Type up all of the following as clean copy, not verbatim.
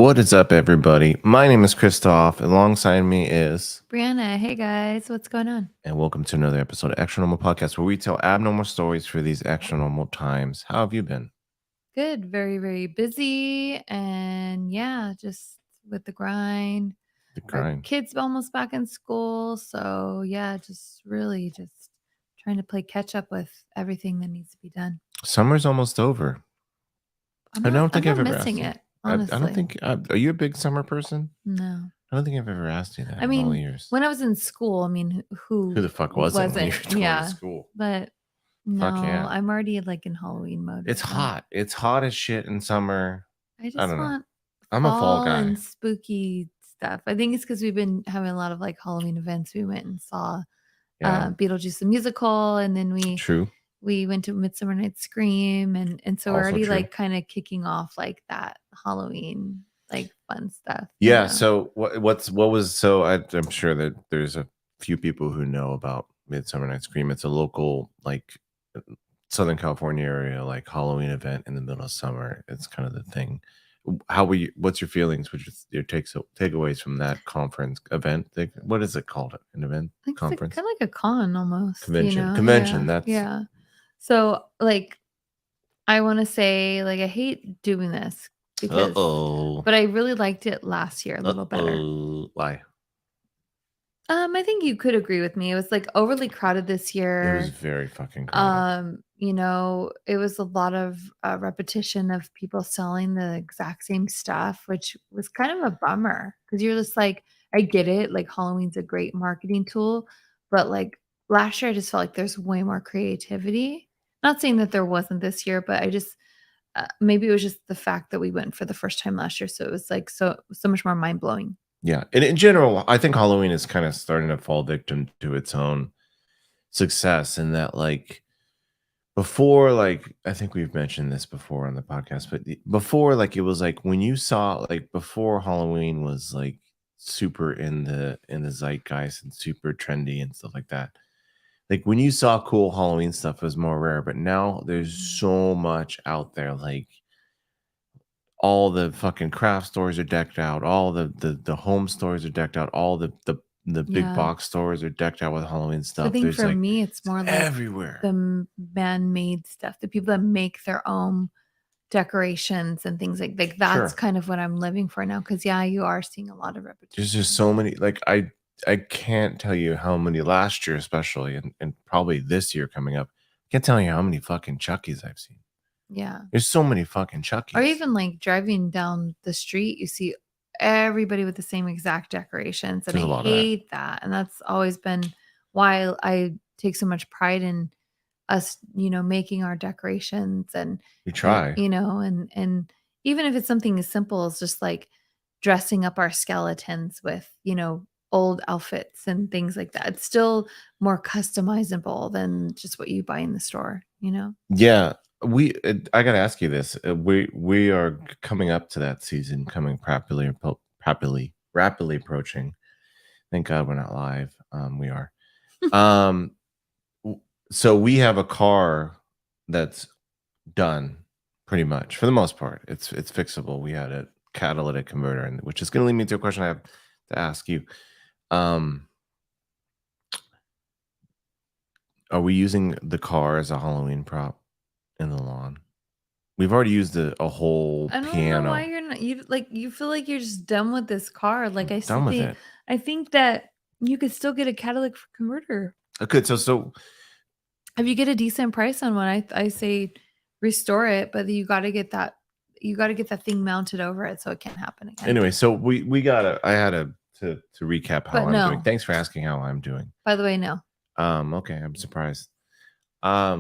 What is up, everybody? My name is Christoph. Alongside me is, Brianna, hey guys, what's going on? and welcome to another episode of Extra Normal Podcast, where we tell abnormal stories for these extra normal times. How have you been? Good, very, very busy. And yeah, just with the grind. The Our grind. kids almost back in school. So yeah, just really just trying to play catch up with everything that needs to be done. Summer's almost over. I'm I not don't I'm think not I've ever missing asked you. it, I don't honestly. think. Are you a big summer person? No. I don't think I've ever asked you that I in all the mean, years. when I was in school, I mean, Who who the fuck wasn't when you wasn't? were going to Yeah. school? But Fuck no, yeah. I'm already like in Halloween mode It's right now. hot. It's hot as shit in summer. I I just don't know. want I'm a fall guy. and spooky stuff. I think it's because we've been having a lot of like Halloween events. We went and saw Yeah, Beetlejuice the musical, and then true. we went to Midsummer Night's Scream, and so we're Also already true. like kind of kicking off like that Halloween like fun stuff. Yeah. So what was so I'm sure that there's a few people who know about Midsummer Night's Scream. It's a local like Southern California area like Halloween event in the middle of summer. It's kind of the thing. How were you? What's your feelings? Which is your takeaways from that conference event? What is it called? An event I think conference it's kind of like a con almost. convention? You know? Convention. Yeah, That's yeah. So like I want to say like I hate doing this because, but I really liked it last year a little better. Why? I think you could agree with me. It was like overly crowded this year. It was very fucking crowded. It was a lot of repetition of people selling the exact same stuff, which was kind of a bummer because you're just like, I get it. Like Halloween's a great marketing tool, but like last year, I just felt like there's way more creativity. Not saying that there wasn't this year, but I just maybe it was just the fact that we went for the first time last year, so it was like so much more mind blowing. Yeah, and in general, I think Halloween is kind of starting to fall victim to its own success in that, like, before, like, I think we've mentioned this before on the podcast, but before, like, it was like when you saw, like, before Halloween was like super in the zeitgeist and super trendy and stuff like that. Like when you saw cool Halloween stuff, it was more rare, but now there's so much out there, like all the fucking craft stores are decked out, all the home stores are decked out, all the big Yeah. box stores are decked out with Halloween So I stuff. think There's for like me, it's more like everywhere. the man-made stuff, the people that make their own decorations and things like that's Sure. kind of what I'm living for now. Because yeah, you are seeing a lot of repetition. There's just so many. Like I can't tell you how many last year, especially, and probably this year coming up. I can't tell you how many fucking Chuckies I've seen. Yeah. There's so many fucking Chuckies. Or even like driving down the street, you see everybody with the same exact decorations. And There's a lot I of that. hate that. And that's always been why I take so much pride in us, making our decorations and We try. and even if it's something as simple as just like dressing up our skeletons with, old outfits and things like that. It's still more customizable than just what you buy in the store, Yeah, I gotta ask you this. We are coming up to that season, coming rapidly approaching. Thank God we're not live. We are. Um, so we have a car that's done pretty much for the most part. It's fixable. We had a catalytic converter, and which is going to lead me to a question I have to ask you. Are we using the car as a Halloween prop in the lawn? We've already used a whole I don't piano. know why you're not you feel like you're just done with this car. Like I'm done with it. I think that you could still get a catalytic converter. Okay, so If you get a decent price on one, I say restore it, but you gotta get that thing mounted over it so it can't happen again. anyway, so I had to recap how But I'm doing. no. Thanks for asking how I'm doing. By the way, no. Okay, I'm surprised. I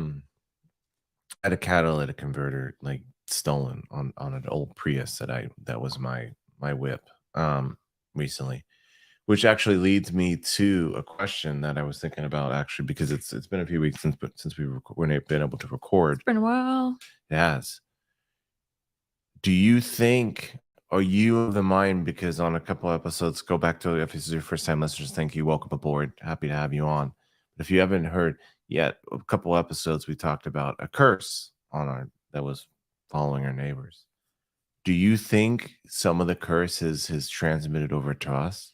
had a catalytic converter like stolen on an old Prius that was my whip recently, which actually leads me to a question that I was thinking about actually, because it's been a few weeks since we've been able to record. It's been a while. It has. Do you think, are you of the mind, because on a couple episodes, go back to, if this is your first time listeners, thank you, welcome aboard, happy to have you on. But if you haven't heard yet, a couple episodes we talked about a curse that was following our neighbors. do you think some of the curses has transmitted over to us?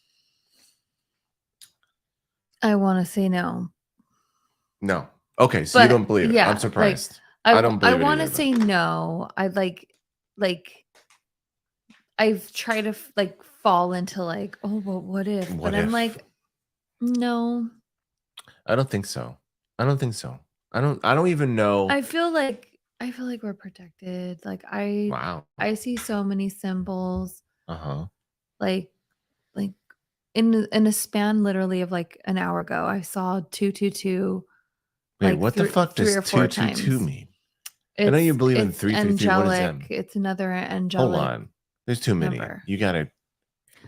I want to say no. No. Okay, so you But don't believe it. yeah, I'm like surprised. I don't I believe it want to either, but say no. I like I've tried to like fall into like, oh, but what if? But what I'm if? like, no. I don't think so. I don't think so. I don't even know. I feel like we're protected. Like Wow. I see so many symbols Uh-huh. like like in a span literally of like an hour ago. I saw 222 Wait, like what the fuck three does or four 222 times. mean? I know you believe in It's 333. What is that? angelic. It's another Hold angelic on. There's too many. number. You gotta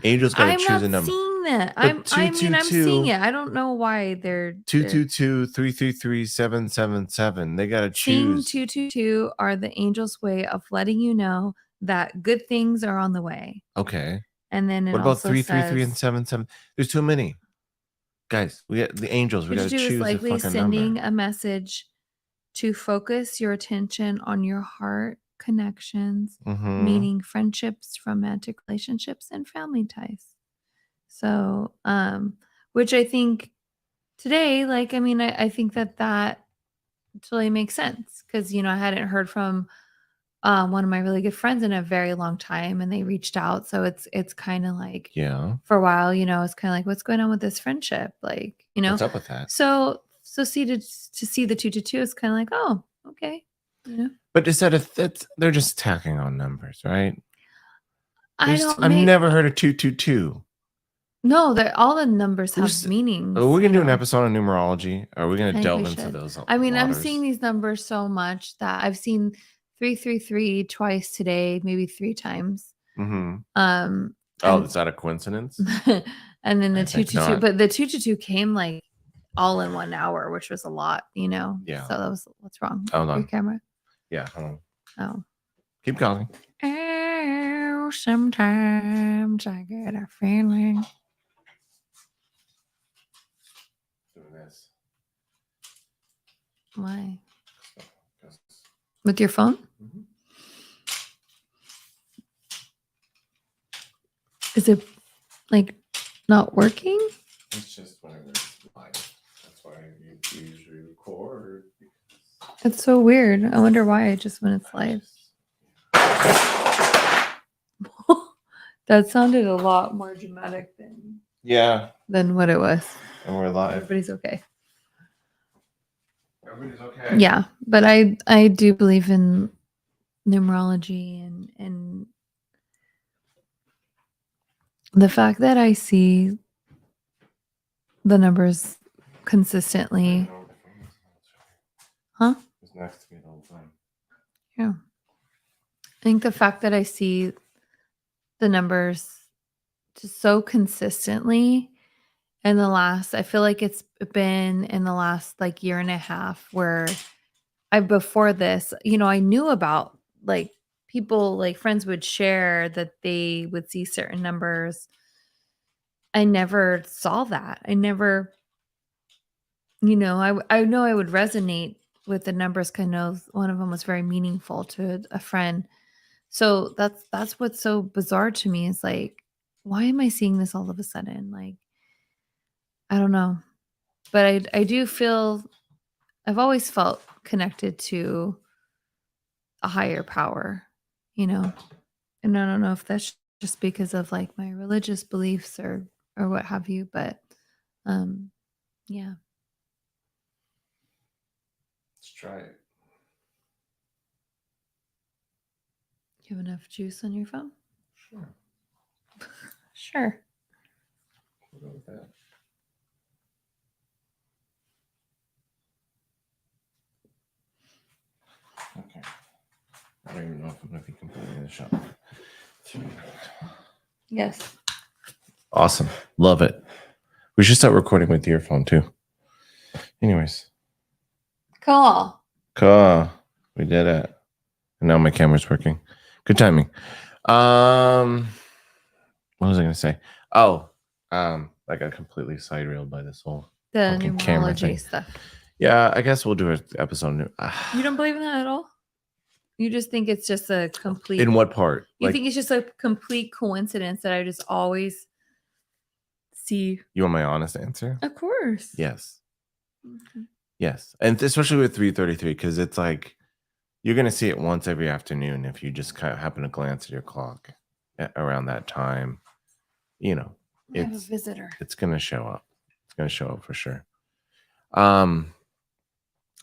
angels gotta I'm choose a not number. seeing that. But I'm seeing 222, it. I don't know why they're 222, 333, 777. They gotta seeing choose. 222 are the angels' way of letting you know that good things are on the way. Okay. And then it What about also 333 and says 77? There's too many. Guys, we got the angels. We gotta 222 is choose a likely fucking number. sending a message to focus your attention on your heart connections, Mm-hmm. meaning friendships, romantic relationships, and family ties. So, which I think today, like, I mean, I think that totally makes sense because, I hadn't heard from one of my really good friends in a very long time and they reached out. So it's kind of like Yeah. for a while, it's kind of like, what's going on with this friendship? Like, What's up with that? so see the 222 is kind of like, oh, okay. But instead of that's they're just tacking on numbers, right? I don't I've make never heard of 222. no, that all the numbers have Who's Are meanings, we gonna do an episode on numerology? Are we gonna I think we delve into should. those I mean, I'm seeing waters? these numbers so much that I've seen 333 twice today, maybe 3 times. Mm-hmm. Oh, And is that a coincidence? and then the I think 222, not. but the 222 came like all in 1 hour, which was a lot. Yeah. So that was what's wrong? Hold Your on. camera? Yeah, hold on. Oh. Keep going. Oh, sometimes I get a feeling. Doing this. Why? With your phone? Mhm. Is it like not working? It's just whenever it's live. That's why you usually record. It's so weird. I wonder why just when it's live. That sounded a lot more dramatic Yeah, than what it was. and we're live. Everybody's okay. Everybody's okay. Yeah, but I do believe in numerology and the fact that I see the numbers consistently. Huh? It's next to me the whole time. Yeah. I think the fact that I see the numbers just so consistently I feel like it's been in the last like year and a half where before this, I knew about like people, like friends would share that they would see certain numbers. I never saw that. I never, I know I would resonate with the numbers. Kind of one of them was very meaningful to a friend. So that's what's so bizarre to me is like, why am I seeing this all of a sudden? Like, I don't know. But I do feel I've always felt connected to a higher power, you know. And I don't know if that's just because of like my religious beliefs or what have you, but yeah. Let's try it. You have enough juice on your phone? Sure. Sure. We'll go with that. Okay. I don't even know if I'm going to be completely in the shot. Yes. Awesome. Love it. We should start recording with the earphone too. Anyways. Cool. We did it. And now my camera's working. Good timing. What was I going to say? Oh, I got completely side railed by this whole The fucking camera numerology thing. stuff. Yeah, I guess we'll do an episode. You don't believe in that at all? You just think it's just a complete. In what part? You Like, think it's just a complete coincidence that I just always see. you want my honest answer? Of course. Yes. Okay. Yes. And especially with 333, because it's like you're going to see it once every afternoon if you just kind of happen to glance at your clock around that time. You know, I have a visitor. It's going to show up. It's going to show up for sure. I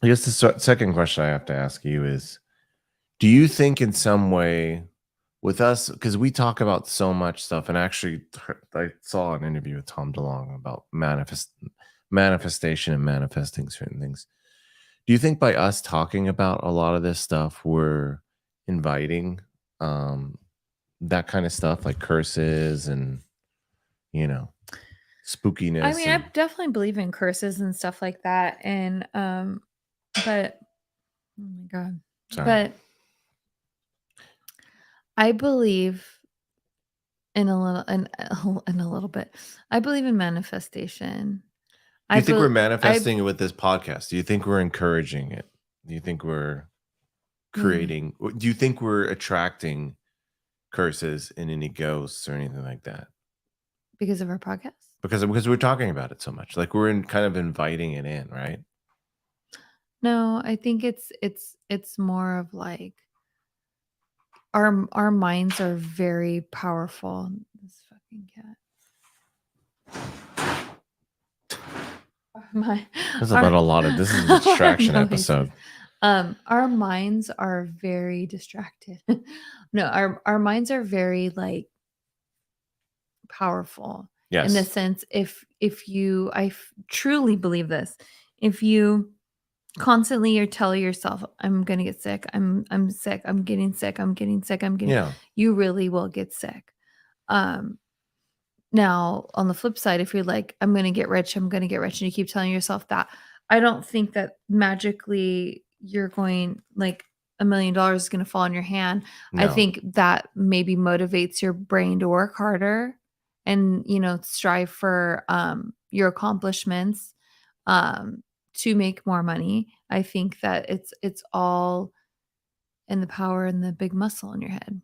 guess the second question I have to ask you is, do you think in some way with us, because we talk about so much stuff, and actually I saw an interview with Tom DeLonge about manifestation and manifesting certain things. Do you think by us talking about a lot of this stuff, we're inviting that kind of stuff, like curses and, spookiness? I mean, I definitely believe in curses and stuff like that. And, but, oh my God. Sorry. But I believe in a little bit. I believe in manifestation. Do you think we're manifesting it with this podcast? Do you think we're encouraging it? Do you think we're creating? Do you think we're attracting curses and any ghosts or anything like that? Because of our podcast? Because we're talking about it so much. Like we're kind of inviting it in, right? No, I think it's more of like our minds are very powerful. This fucking cat. This is a distraction episode. Our minds are very distracted. No, our minds are very like powerful. Yes. In the sense, if you, truly believe this, if you constantly tell yourself, I'm gonna get sick, I'm sick, I'm getting sick, I'm getting sick, you really will get sick. Now on the flip side, if you're like, I'm gonna get rich, and you keep telling yourself that, I don't think that magically you're going like $1 million is going to fall in your hand. No. I think that maybe motivates your brain to work harder and, strive for your accomplishments to make more money. I think that it's all in the power and the big muscle in your head.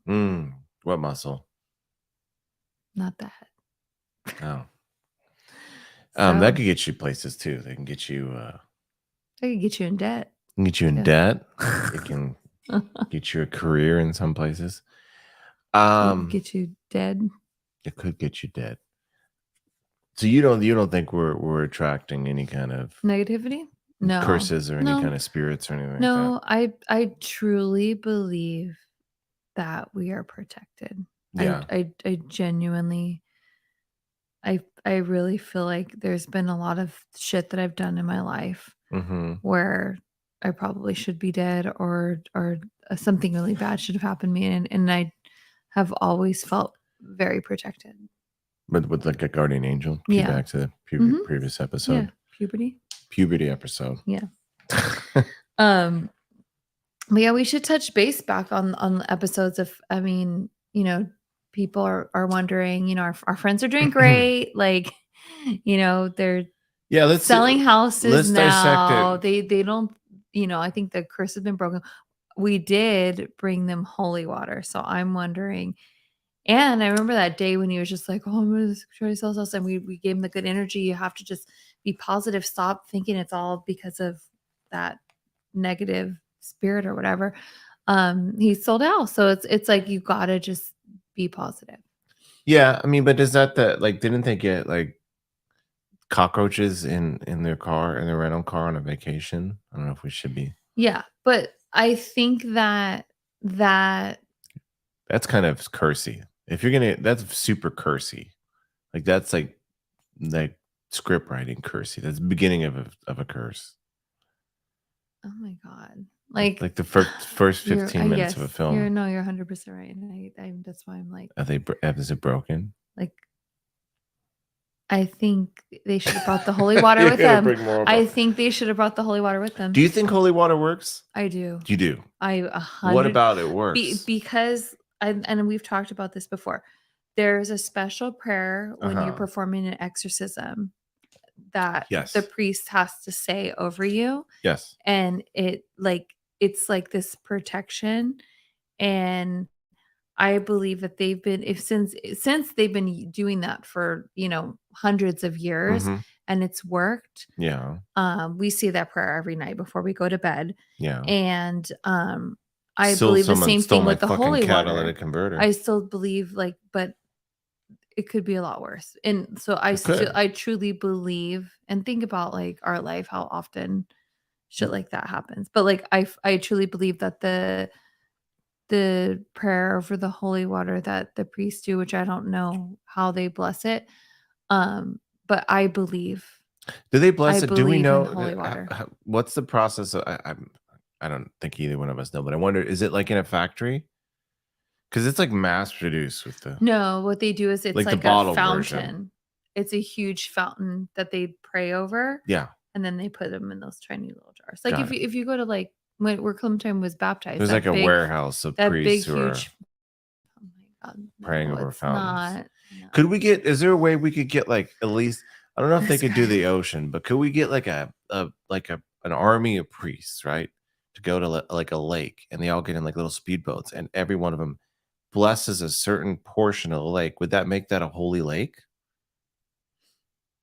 What muscle? Not that. Oh. That could get you places too. They can get you they could get you in debt. Get you in debt. It can get you a career in some places. Get you dead. It could get you dead. So you don't think we're attracting any kind of negativity? No. Curses or any kind of spirits or anything like that? No, I truly believe that we are protected. Yeah. I genuinely I really feel like there's been a lot of shit that I've done in my life where I probably should be dead or something really bad should have happened to me. And I have always felt very protected. But with like a guardian angel? Yeah. Back to the previous episode. Yeah. Puberty episode. Yeah. But yeah, we should touch base back on episodes of, I mean, people are wondering, our friends are doing great. Like, they're selling houses now. They don't, I think the curse has been broken. We did bring them holy water. So I'm wondering. And I remember that day when he was just like, oh, I'm going to try to sell this house. And we gave him the good energy. You have to just be positive. Stop thinking it's all because of that negative spirit or whatever. He sold out. So it's like, you got to just be positive. Yeah. I mean, but is that didn't they get like cockroaches in their car, in their rental car on a vacation? I don't know if we should be. Yeah. But I think that's kind of cursy. If you're that's super cursy. Like that's like script writing cursy. That's the beginning of a curse. Oh my God. Like the first 15 minutes of a film. You're 100% right. And that's why I'm like, is it broken? Like, I think they should have brought the holy water with them. I think they should have brought the holy water with them. Do you think holy water works? I do. You do? What about it works? Because, and we've talked about this before, there's a special prayer when you're performing an exorcism that the priest has to say over you. Yes. And it it's like this protection, and I believe that they've been if since they've been doing that for, hundreds of years Mm-hmm. and it's worked. Yeah. We say that prayer every night before we go to bed. Yeah. And I Still, believe the someone same stole thing my with the fucking holy catalytic water. converter. I still believe but it could be a lot worse. And so It could. I truly believe and think about like our life, how often shit like that happens. But like I truly believe that the prayer over the holy water that the priests do, which I don't know how they bless it. But Do they I bless it? Do we believe in know holy water. what's the process? I don't think either one of us know, but I wonder, is it like in a factory? Because it's like mass produced with the No, what they do is it's like the like a bottle version. fountain. It's a huge fountain that they pray over, Yeah, and then they put them in those tiny little jars. Like got it. if you go to like where Clementine was baptized, There's like a warehouse of that big priests who are huge. Oh my god, praying no, over it's fountains. not. No, Could we get? Is there a way we could get like at least? I don't know if they that's could do the great. ocean, but could we get like an army of priests, right, to go to like a lake, and they all get in like little speedboats, and every one of them blesses a certain portion of the lake? Would that make that a holy lake?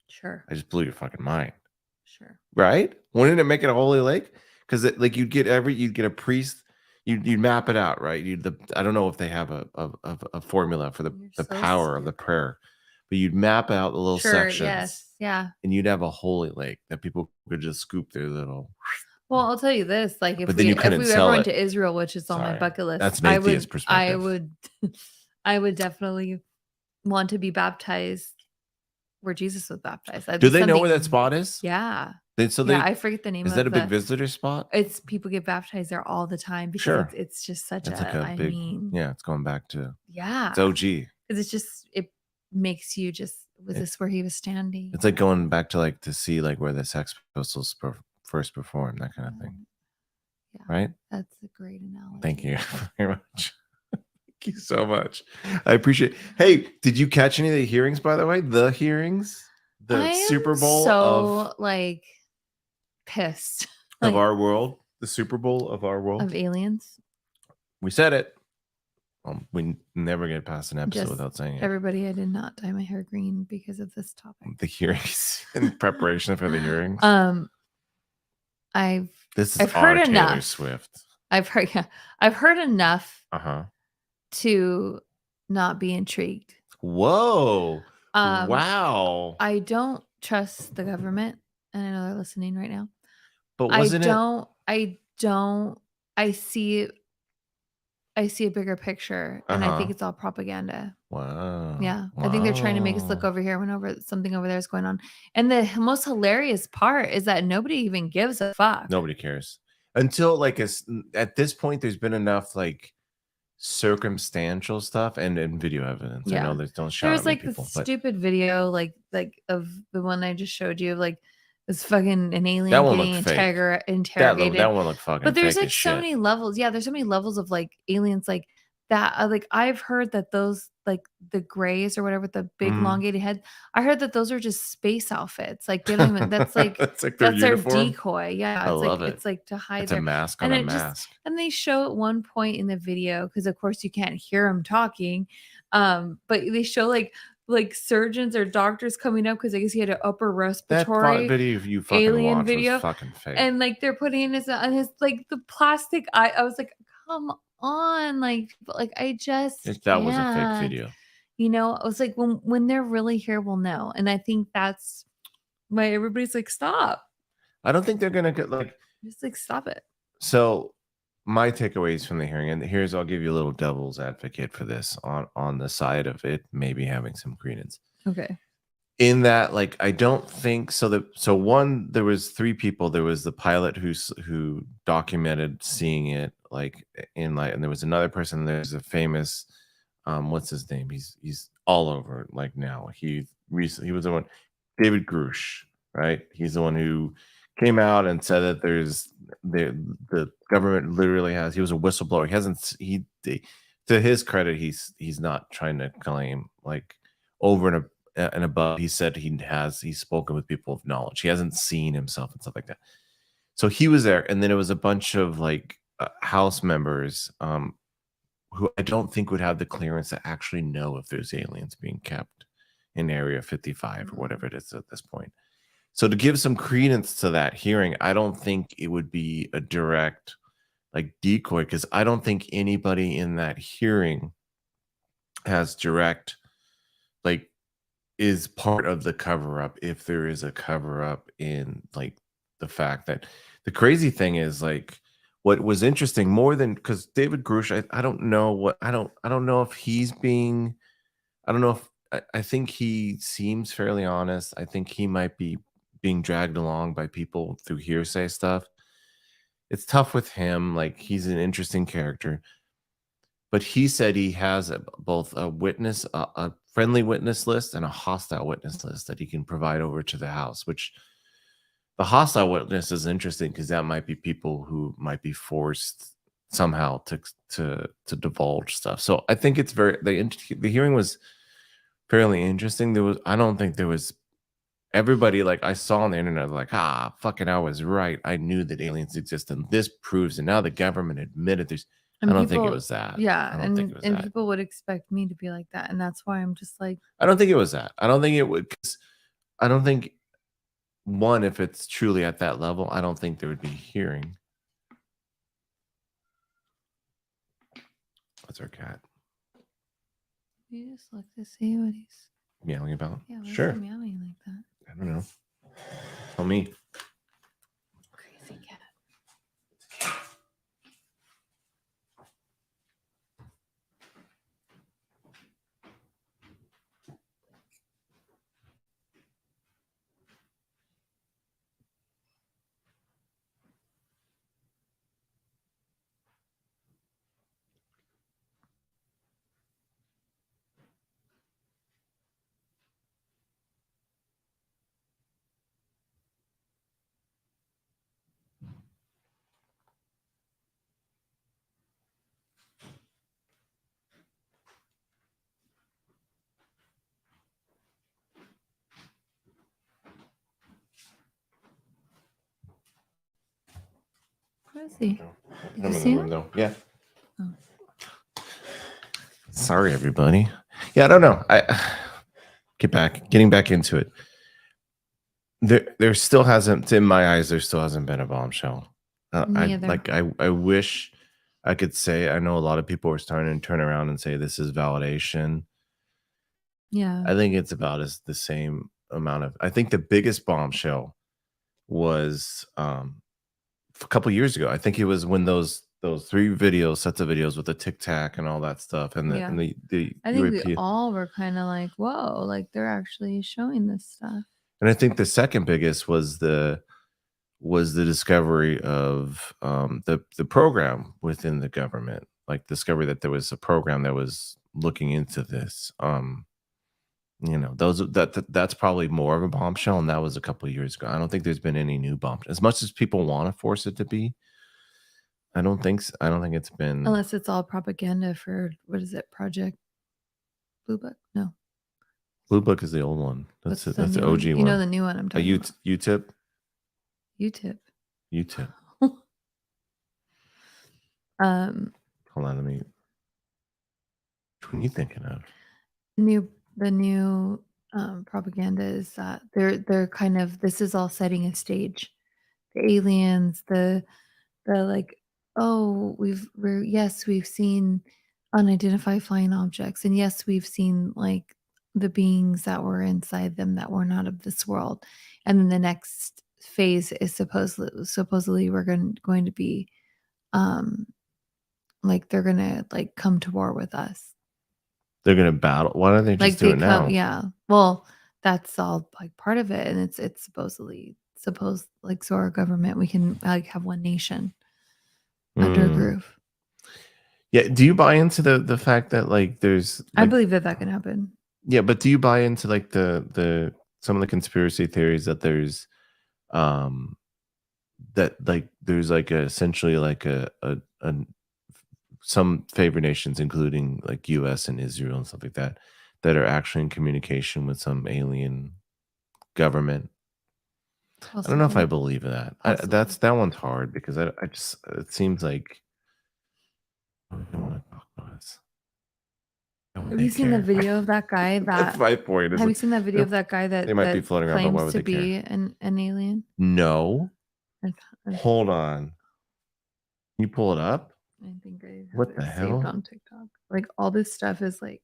Sure, I just blew your fucking mind, sure. right? Wouldn't it make it a holy lake? Because like you'd get a priest, you'd map it out, right? I don't know if they have a formula for You're the so power of the stupid. prayer, but you'd map out the little Sure, sections, yes, yeah. and you'd have a holy lake that people could just scoop their little. Well, I'll tell you this, like, But then you if couldn't we ever sell went it. to Israel, which is on my Sorry, bucket list, that's an atheist I perspective. would I would definitely want to be baptized where Jesus was baptized. That'd Do be they know where that something. spot is? Yeah. They so Yeah, they I forget the name is that of a big visitor spot? it's people get baptized there all the time because Sure, it's just such it's like a a I big mean, yeah. It's going back to yeah, it's OG. because it's just it makes you just was It, this where he was standing? it's like going back to like to see like where the Sex Pistols first performed, that kind of thing, Yeah, right? that's a great analogy. Thank you very much. Thank you so much. I appreciate. Hey, did you catch any of the hearings? By the way, the hearings, I the am Super Bowl so like pissed of like our world, the Super Bowl of our world. of aliens. We said it. We never get past an episode Just without saying it. everybody, I did not dye my hair green because of this topic. The hearings in preparation for the hearings. This is I've our heard Taylor enough. Swift. I've heard enough Uh-huh. to not be intrigued. Whoa. Um, Wow. I don't trust the government, and I know they're listening right now. But wasn't it? I don't. I see a bigger picture, and I think Uh-huh. it's all propaganda. Wow. Yeah, I think they're trying to make us look over here when something over there is going on. And the most hilarious part is that nobody even gives a fuck. Nobody cares. Until like at this point, there's been enough like circumstantial stuff and video evidence. I know Yeah. they don't shout There at was me, like this people, but stupid video, like of the one I just showed you, of like this fucking an that alien one getting looked fake. interrogated. That one looked fucking But there's fake like as so shit. many levels. Yeah, there's so many levels of like aliens like that. Like I've heard that those like the grays or whatever, the big Mhm. elongated head. I heard that those are just space outfits. Like they don't even that's like That's like their that's their uniform. decoy. Yeah. I love it. It's like to hide It's a their mask on and a it just mask. and they show at one point in the video, because of course you can't hear them talking. But they show like surgeons or doctors coming up because I guess he had an upper That respiratory video you fucking alien watched video, was fucking fake. and like they're putting his on his like the plastic eye. I was like, come on, like I just That was a fake can't. video. I was like, when they're really here, we'll know. And I think that's why everybody's like, stop. I don't think they're gonna get like Just like stop it. so. My takeaways from the hearing, and here's I'll give you a little devil's advocate for this on the side of it maybe having some credence. Okay. In that, like, I don't think so. There was three people. There was the pilot who documented seeing it, like in light, and there was another person. There's a famous, what's his name? He's all over like now. He was the one, David Grush, right? He's the one who came out and said that the government literally has. He was a whistleblower. To his credit, he's not trying to claim like over and above. He said he's spoken with people of knowledge. He hasn't seen himself and stuff like that. So he was there, and then it was a bunch of like House members who I don't think would have the clearance to actually know if there's aliens being kept in Area 55 or Mm. whatever it is at this point. So to give some credence to that hearing, I don't think it would be a direct like decoy because I don't think anybody in that hearing has direct like is part of the cover up if there is a cover up in like the fact that the crazy thing is like what was interesting more than because David Grush, I don't know what I don't know if he's being I don't know if I think he seems fairly honest. I think he might be being dragged along by people through hearsay stuff. It's tough with him. Like he's an interesting character, but he said he has both a friendly witness list, and a hostile witness list that he can provide over to the house. Which the hostile witness is interesting because that might be people who might be forced somehow to divulge stuff. So I think it's very the hearing was fairly interesting. There was I don't think there was everybody like I saw on the internet like, fucking I was right. I knew that aliens exist and this proves it. Now the government admitted there's I And don't think it people was that. yeah, I don't think it was and that. people would expect me to be like that, and that's why I'm just like, I don't think it was that. I don't think it would 'cause I don't think one, if it's truly at that level, I don't think there would be hearing. That's our cat. "You just look to see what he's." Meowing about? Yeah, why is he Sure. meowing like that? I don't know. Tell me. Crazy cat. Where is he? Did you see him? Though. Yeah. Oh. Sorry, everybody. Yeah, I don't know. Getting back into it. There still hasn't, in my eyes, there still hasn't been a bombshell. Me either. I wish I could say I know a lot of people are starting to turn around and say this is validation. Yeah. I think it's about as the same amount of. I think the biggest bombshell was a couple years ago. I think it was when those sets of videos with the Tic Tac and all that stuff, and Yeah. the I think we UAP. all were kinda like, "Whoa," like, they're actually showing this stuff. And I think the second biggest was the discovery of the program within the government, like discovery that there was a program that was looking into this. That's probably more of a bombshell, and that was a couple of years ago. I don't think there's been any new bomb. As much as people want to force it to be, I don't think I don't think it's been. Unless it's all propaganda for what is it, Project Blue Book? No. Blue Book is the old one. What's the That's the new one? OG You know one. the new one I'm A talking about. UTIP. UTIP. UTIP. Um, Hold on, let me. Which one are you thinking of? the new propaganda is that they're kind of this is all setting a stage. The aliens, the like, oh, we've seen unidentified flying objects, and yes, we've seen like the beings that were inside them that were not of this world. And then the next phase is supposedly we're going to be um like they're gonna like come to war with us. They're gonna battle. Why don't they just Like do they it come, now? yeah. Well, that's all like part of it, and it's supposedly supposed like so our government we can like have one nation under a Mm. groove. Yeah. Do you buy into the fact that like there's I like believe that that can happen. yeah, but do you buy into like the some of the conspiracy theories that there's um that like there's like essentially like a some favored nations, including like US and Israel and stuff like that, that are actually in communication with some alien government. I don't know if I Possibly, believe in that. possibly. That one's hard because I just it seems like Have you seen the video of that guy That's that my point. have you seen that video of that guy They might be floating around, but why claims would to they care? be an alien? No. Like, Hold on. Can you pull it up? I think I have What the it saved hell? on TikTok. Like all this stuff is like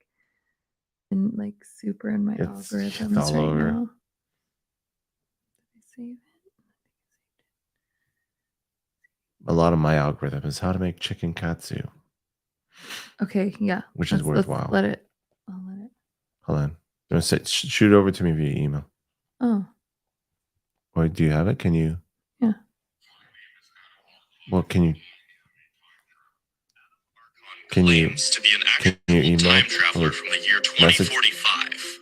super in my It's algorithms all right over. now. Did I save it? A lot of my algorithm is how to make chicken katsu. Okay, yeah. Which is worthwhile. I'll let it. Hold on. Shoot it over to me via email. Oh. Or do you have it? Can you? Yeah. Well, can you email traveler from the year 2045.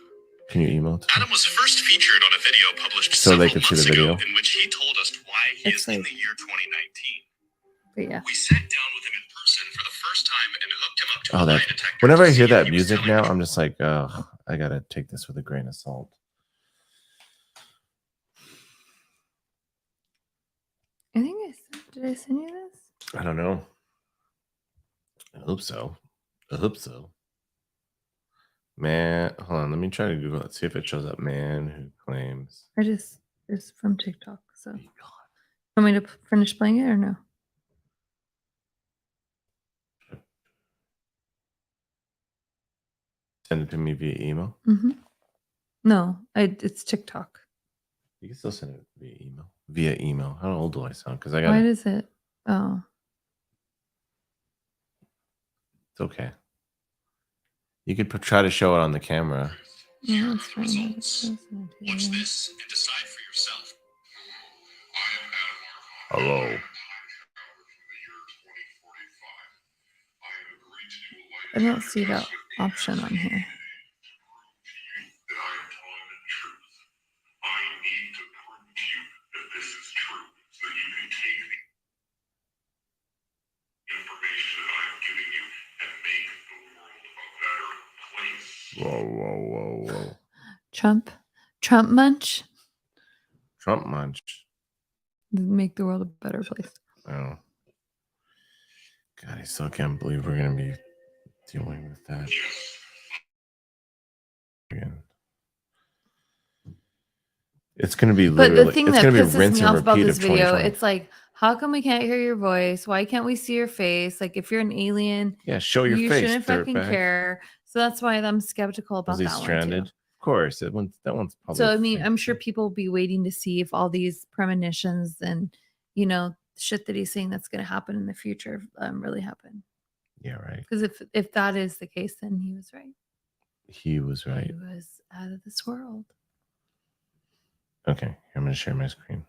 Can you email to Adam was first featured on a video published so they several could see the months video ago in which he told us why he is in the year 2019. But yeah. We sat down with him in person for the first time and hooked him up to a lie detector. Whenever I hear that music now, I'm just like, oh, I gotta take this with a grain of salt. I think did I send you this? I don't know. I hope so. Man, hold on. Let me try to Google it. See if it shows up. Man who claims. It's from TikTok. So, want me to finish playing it or no? Send it to me via email. No, it's TikTok. You can still send it via email. How old do I sound? Because I got. Why does it? Oh, it's okay. You could try to show it on the camera. yeah, that's fine. Watch this and decide for yourself. Hello. I don't see that option on here. Whoa. Trump munch. Trump munch. Make the world a better place. Oh. God, I still can't believe we're going to be dealing with that again. It's going to be literally. But the thing that pisses me off about this video, it's like, how come we can't hear your voice? Why can't we see your face? Like, if you're an alien, yeah, show your face. You shouldn't fucking care. So that's why I'm skeptical about that stranded? one too. Of course, that one's probably. So I mean, I'm sure people will be waiting to see if all these premonitions and shit that he's saying that's going to happen in the future really happen. Yeah, right. Because if that is the case, then he was right. He was right. He was out of this world. Okay, I'm going to share my screen.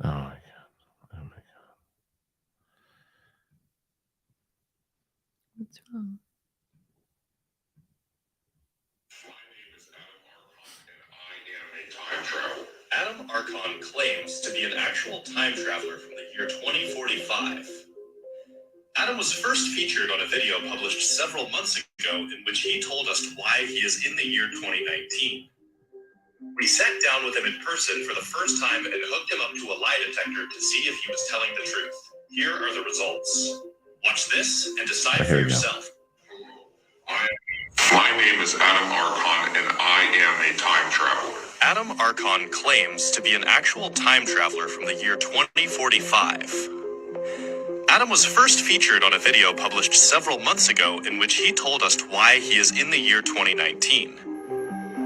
Oh my god. What's wrong? Adam Archon claims to be an actual time traveler from the year 2045. Adam was first featured on a video published several months ago in which he told us why he is in the year 2019. We sat down with him in person for the first time and hooked him up to a lie detector to see if he was telling the truth. Here are the results. Watch this and decide for yourself. My name is Adam Archon, and I am a time traveler. Adam Archon claims to be an actual time traveler from the year 2045. Adam was first featured on a video published several months ago in which he told us why he is in the year 2019.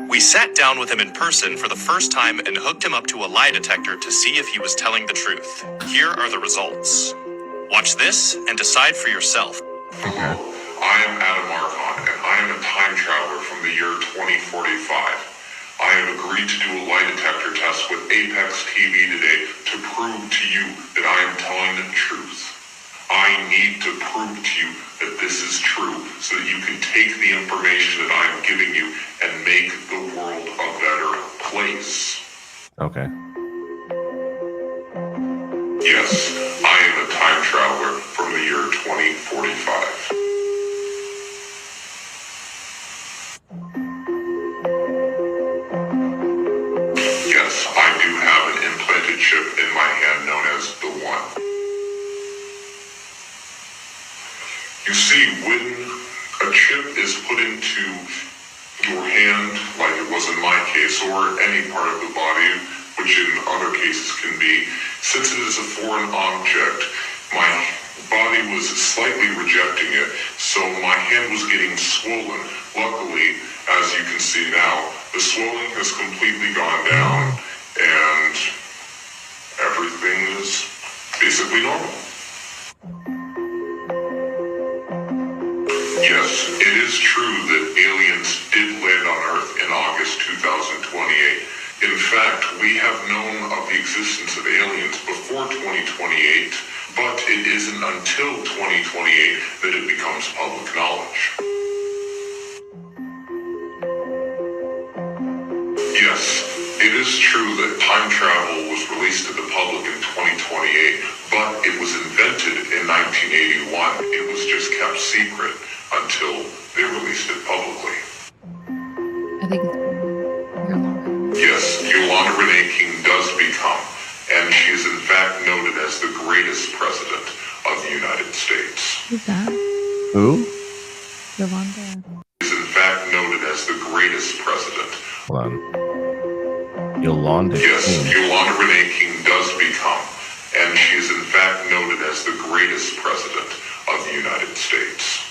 We sat down with him in person for the first time and hooked him up to a lie detector to see if he was telling the truth. Here are the results. Watch this and decide for yourself. Hello, I am Adam Archon, and I am a time traveler from the year 2045. I have agreed to do a lie detector test with Apex TV today to prove to you that I am telling the truth. I need to prove to you that this is true so that you can take the information that I'm giving you and make the world a better place. Okay. Yes, I am a time traveler from the year 2045. Yes, I do have an implanted chip in my hand known as the One. You see, when a chip is put into your hand, like it was in my case, or any part of the body, which in other cases can be, since it is a foreign object, my body was slightly rejecting it, so my hand was getting swollen. Luckily, as you can see now, the swelling has completely gone down, and everything is basically normal. Yes, it is true that aliens did land on Earth in August 2028. In fact, we have known of the existence of aliens before 2028, but it isn't until 2028 that it becomes public knowledge. Yes, it is true that time travel was released to the public in 2028, but it was invented in 1981. It was just kept secret until they released it publicly. I think it's Yolanda. Yes, Yolanda Renee King does become, and she is in fact noted as the greatest president of the United States. Who's that? Who? Yolanda. Is in fact noted as the greatest president. Hold on. Yolanda Yes, King. Yolanda Renee King does become, and she is in fact noted as the greatest president of the United States.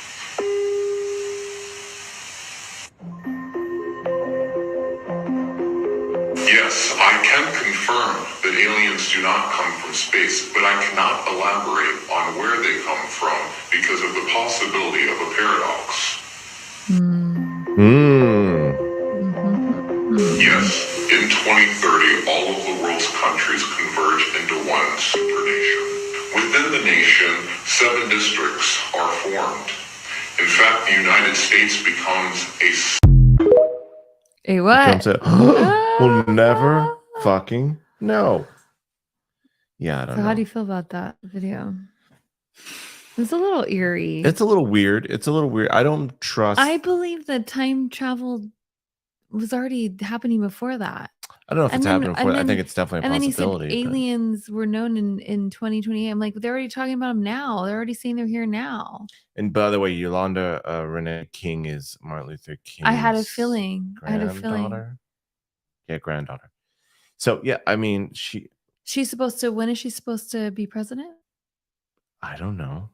Yes, I can confirm that aliens do not come from space, but I cannot elaborate on where they come from because of the possibility of a paradox. Yes, in 2030, all of the world's countries converge into one supernation. Within the nation, 7 districts are formed. In fact, the United States becomes Hey, what? We'll never fucking know. Yeah, I don't So know. how do you feel about that video? It's a little eerie. It's a little weird. I don't trust. I believe that time travel was already happening before that. I don't know if it's happening before. I think it's definitely a And then he said possibility. but- aliens were known in 2028. I'm like, they're already talking about them now. They're already saying they're here now. And by the way, Yolanda Renee King is Martin Luther King. I had a feeling. Yeah, granddaughter. So yeah, I mean, She's supposed to. When is she supposed to be president? I don't know.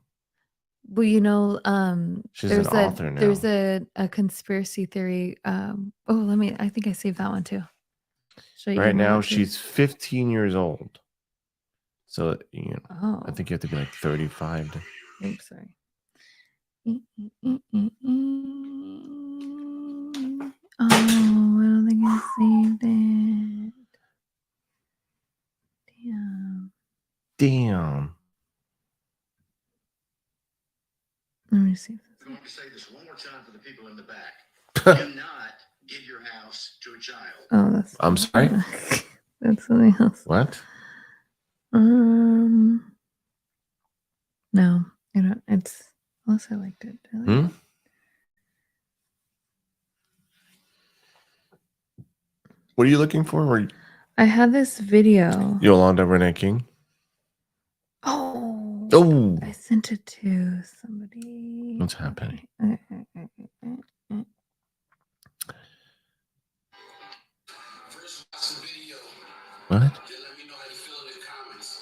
Well, She's there's an author now. There's a conspiracy theory. I think I saved that one too. Right now, she's 15 years old. So Oh, I think you have to be like 35. Oops, sorry. Oh, I don't think I saved it. Damn. Let me see. I'm going to say this one more time for the people in the back. Do not give your house to a child. Oh, that's. I'm sorry? That's something else. What? No, I don't. It's unless I liked it. What are you looking for? I had this video. Yolanda Renee King. Oh, I sent it to somebody. What's happening? What?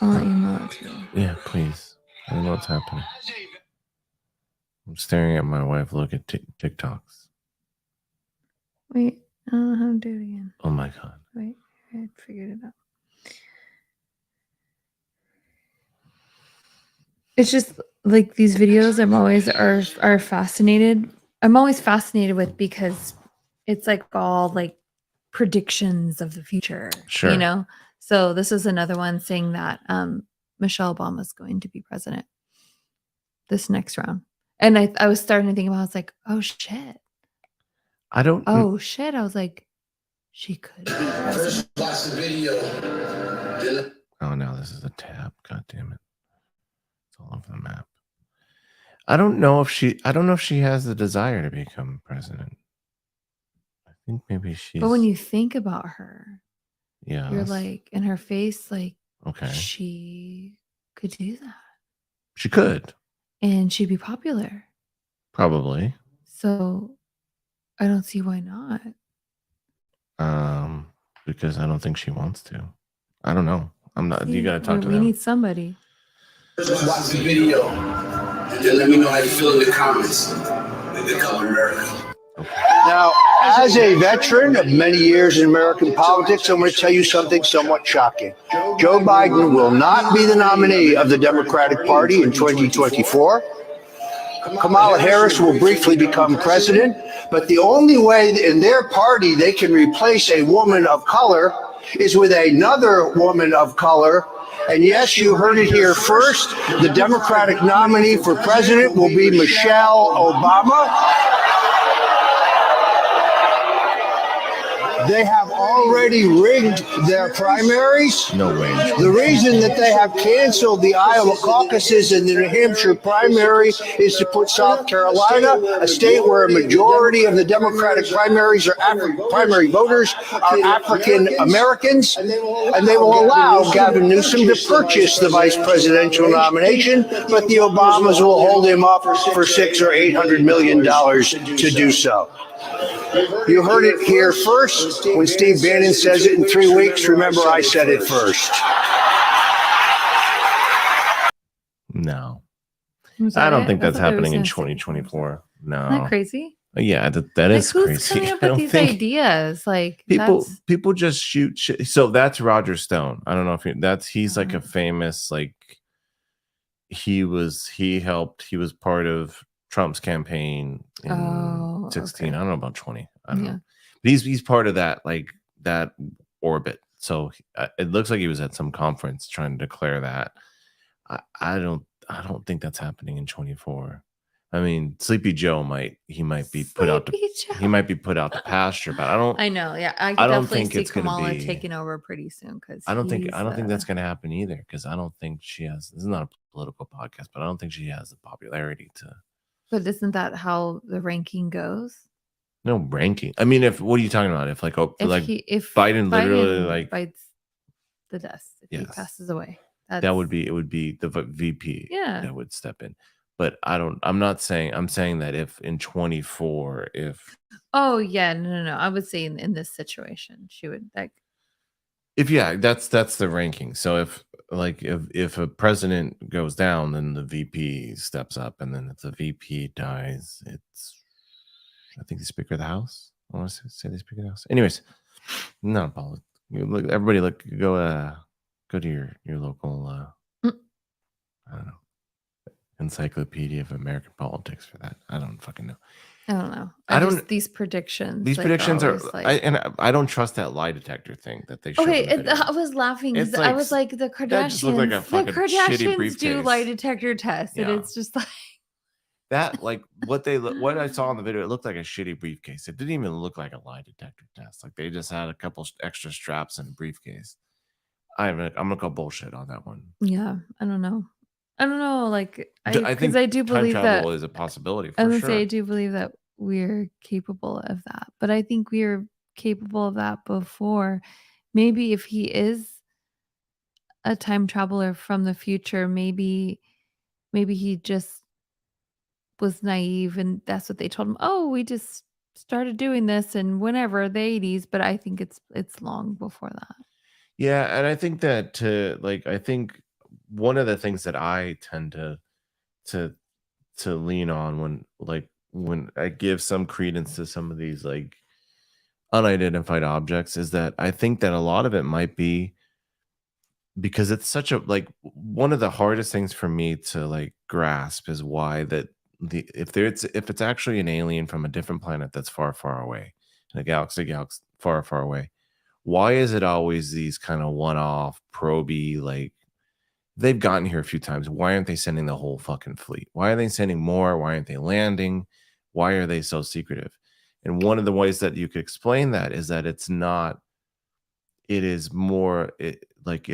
I'll email it to you. Yeah, please. I don't know what's happening. I'm staring at my wife. Look at TikToks. Wait, I don't know how to do it again. Oh my god. Wait, I figured it out. It's just like these videos I'm always are fascinated. I'm always fascinated with because it's like all like predictions of the future. Sure. You know? So this is another one saying that Michelle Obama is going to be president this next round. And I was starting to think about, I was like, oh shit. Oh shit. I was like, she could be president. Watch the video. Oh, now this is a tab. God damn it. It's all over the map. I don't know if she has the desire to become president. I think maybe she's. But when you think about her, yeah, you're like, in her face, like, okay, she could do that. she could And she'd be popular. probably. So I don't see why not. Because I don't think she wants to. I don't know. I'm not. See, You gotta talk to we them. need somebody. Just watch the video and then let me know how you feel in the comments. And then call America. Now, as a veteran of many years in American politics, I'm going to tell you something somewhat shocking. Joe Biden will not be the nominee of the Democratic Party in 2024. Kamala Harris will briefly become president, but the only way in their party they can replace a woman of color is with another woman of color. And yes, you heard it here first. The Democratic nominee for president will be Michelle Obama. They have already rigged their primaries. No way. The reason that they have canceled the Iowa caucuses and the New Hampshire primary is to put South Carolina, a state where a majority of the Democratic primaries are primary voters are African Americans, and they will allow Gavin Newsom to purchase the vice presidential nomination, but the Obamas will hold him up for $600 or $800 million to do so. You heard it here first. When Steve Bannon says it in 3 weeks, remember I said it first. No. I don't think that's happening in 2024. No. Isn't that crazy? Yeah, that is who's crazy. coming up with these ideas? Like people just shoot shit. So that's Roger Stone. I don't know if he's like a famous, like, he was part of Trump's campaign in 16. Okay. I don't know about 20. I don't know. But he's part of that, like, that orbit. So it looks like he was at some conference trying to declare that. I don't think that's happening in 24. I mean, Sleepy Joe might be put out to pasture, but I know. Yeah, I don't think it's Kamala taking over pretty soon, because I don't think that's going to happen either, because I don't think she has. This is not a political podcast, but I don't think she has the popularity to. But isn't that how the ranking goes? No ranking. I mean, what are you talking about? If Biden literally like bites the dust, if he passes away, it would be the VP that would step in. But I'm saying that if in 24, if. Oh yeah, no. I would say in this situation, she would like. That's the ranking. So if a president goes down, then the VP steps up, and then if the VP dies, it's, I think, the Speaker of the House. I want to say the Speaker of the House. Anyways, not a politics. Everybody go to your local I don't know, Encyclopedia of American Politics for that. I don't fucking know. I don't know. These predictions. These predictions are I don't trust that lie detector thing that they showed. Okay, I was laughing because I was like, the Kardashians do lie detector tests, and it's just like that. Like what I saw in the video, it looked like a shitty briefcase. It didn't even look like a lie detector test. Like they just had a couple extra straps in a briefcase. I'm gonna call bullshit on that one. Yeah, I don't know. Like I think I do believe time travel is a possibility. For sure. I do believe that we're capable of that, but I think we are capable of that before. Maybe if he is a time traveler from the future, maybe he just was naive, and that's what they told him. Oh, we just started doing this and whenever the 80s, but I think it's long before that. Yeah, and I think that I think one of the things that I tend to lean on when I give some credence to some of these like unidentified objects is that I think that a lot of it might be because it's such a one of the hardest things for me to like grasp is why that if it's actually an alien from a different planet that's far, far away in a galaxy far, far away, why is it always these kind of one-off proby, like they've gotten here a few times? Why aren't they sending the whole fucking fleet? Why are they sending more? Why aren't they landing? Why are they so secretive? And one of the ways that you could explain that is that it is more like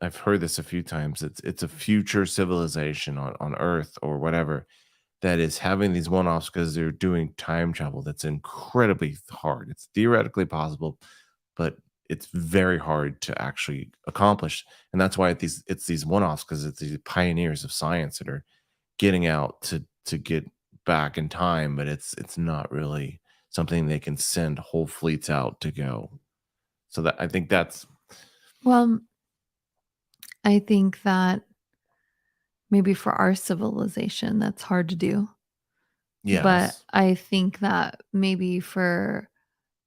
I've heard this a few times. It's a future civilization on Earth or whatever that is having these one-offs because they're doing time travel. That's incredibly hard. It's theoretically possible, but it's very hard to actually accomplish. And that's why it's these one-offs, because it's these pioneers of science that are getting out to get back in time, but it's not really something they can send whole fleets out to go. So that I think that's Well, I think that maybe for our civilization, that's hard to do. But yes. I think that maybe for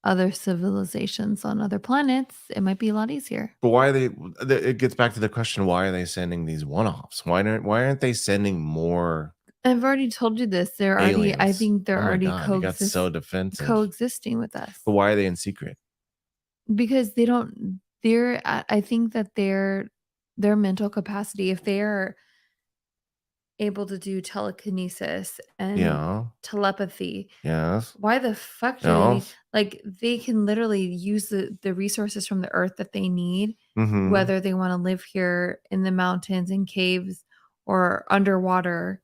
other civilizations on other planets, it might be a lot easier. But why are they? It gets back to the question: why are they sending these one-offs? Why aren't they sending more I've already told you this. They're already, I aliens? think they're Oh my already god, you got so defensive. coexisting with us But why are they in secret? because I think that their mental capacity, if they're able to do telekinesis and Yeah. telepathy, Yes. why the fuck do they need, Yes. like, they can literally use the resources from the earth that they need, Mm-hmm. whether they want to live here in the mountains and caves or underwater.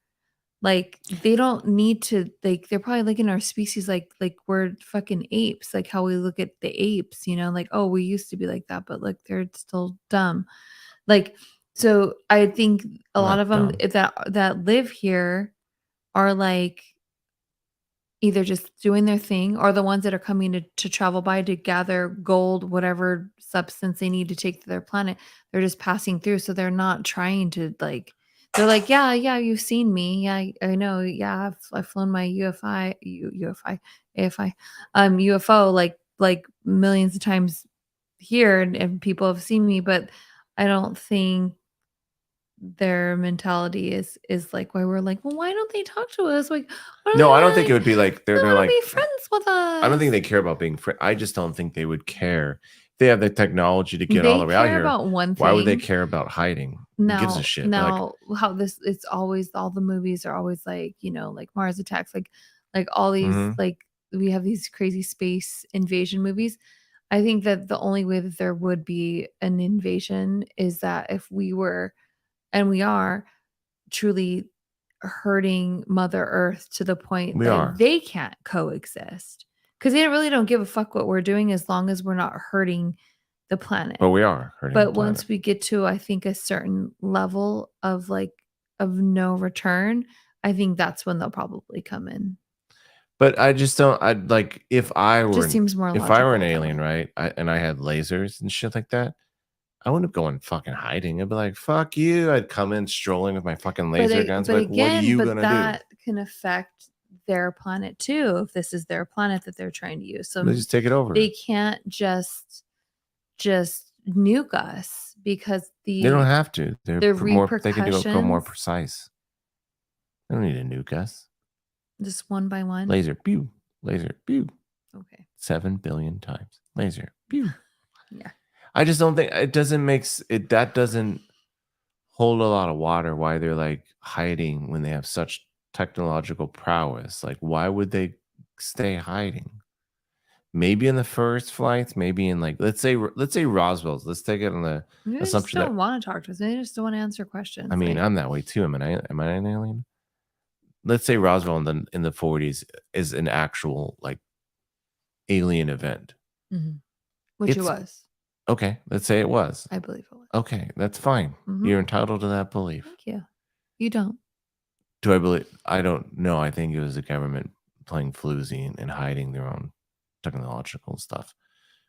Like, they don't need to, like, they're probably looking at our species like we're fucking apes, like how we look at the apes, like, oh, we used to be like that, but look, they're still dumb. Like, so I think a lot Not of them dumb. that live here are like either just doing their thing, or the ones that are coming to travel by to gather gold, whatever substance they need to take to their planet. They're just passing through. So they're not trying to, like, they're like, yeah, you've seen me. Yeah, I know. Yeah, I've flown my UFO like millions of times here, and people have seen me, but I don't think their mentality is like why we're like, well, why don't they talk to us? Like, why don't No, I they don't think it like would be like they they're want to like. be friends with us? I don't think they care about being friends. I just don't think they would care. They have the technology to get all They the way out care here. about one Why would they thing. care about hiding? Who gives a shit? They're like, Now how this it's always all the movies are always like, like Mars Attacks, like all these, mm-hmm. like we have these crazy space invasion movies. I think that the only way that there would be an invasion is that if we were, and we are, truly hurting Mother Earth to the point We that are. they can't coexist, because they really don't give a fuck what we're doing as long as we're not hurting the planet. But we are hurting the But planet. once we get to, I think, a certain level of no return, I think that's when they'll probably come in. But I just don't. I'd like if I were Just seems more if I were an logical that alien, way. right? And I had lasers and shit like that. I wouldn't go in fucking hiding. I'd be like, "Fuck you!" I'd come in strolling with my fucking laser guns. But Like, what are again, you gonna that do? can affect their planet too, if this is their planet that they're trying to use. So They just take it over. they can't just nuke us, because They don't have to. They're more. They can go more repercussions, precise. They don't need to nuke us. just one by one. Laser, pew. Laser, pew. Okay. 7 billion times. Laser, pew. Yeah. I just don't think it doesn't make it. That doesn't hold a lot of water. Why they're like hiding when they have such technological prowess? Like, why would they stay hiding? Maybe in the first flights, maybe in like let's say Roswell's. Let's take it on the Maybe they just assumption don't that want to talk to us. They just don't want to answer questions. I mean like, I'm that way too. Am I an alien? Let's say Roswell in the 40s is an actual like alien event. which it It's was. okay. Let's say it was. I believe it was. Okay, that's fine. You're entitled to that belief. Thank you. You don't. Do I believe? I don't know. I think it was the government playing floozy and hiding their own technological stuff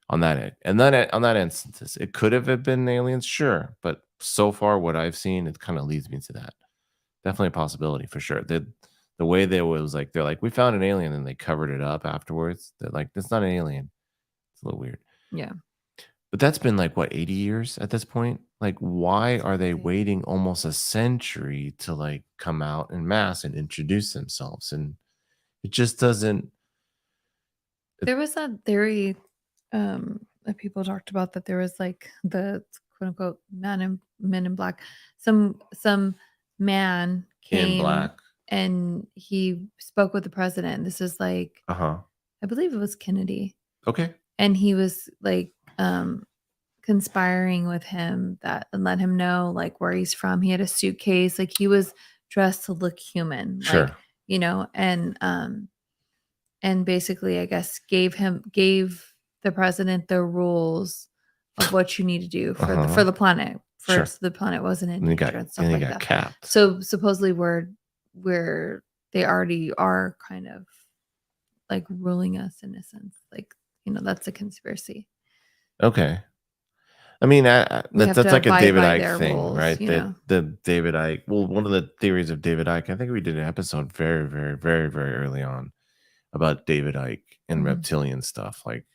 on that end. And then on that instance, it could have been aliens, sure. But so far, what I've seen, it kind of leads me to that. Definitely a possibility for sure. The way they was like, they're like, we found an alien, and they covered it up afterwards. They're like, that's not an alien. It's a little weird. Yeah. But that's been like what 80 years at this point. Like, why are they waiting almost a century to like come out in mass and introduce themselves? And it just doesn't. There was that theory that people talked about, that there was like the quote unquote men in black. Some man In came black. and he spoke with the president. This is like, I I believe it was Kennedy. Okay. And he was like, conspiring with him and let him know like where he's from. He had a suitcase, like he was dressed to look human, Sure. like, you know, and basically I guess gave the president the rules of what you need to do for the planet. Sure. So the planet wasn't in And he danger got and stuff like got that. capped. So supposedly we're they already are kind of like ruling us in a sense. Like, you know, that's a conspiracy. Okay. I mean, that's like a David Icke thing, rules, right? you know? The David Icke. Well, one of the theories of David Icke, I think we did an episode very, very, very, very early on about David Icke and reptilian stuff. Like,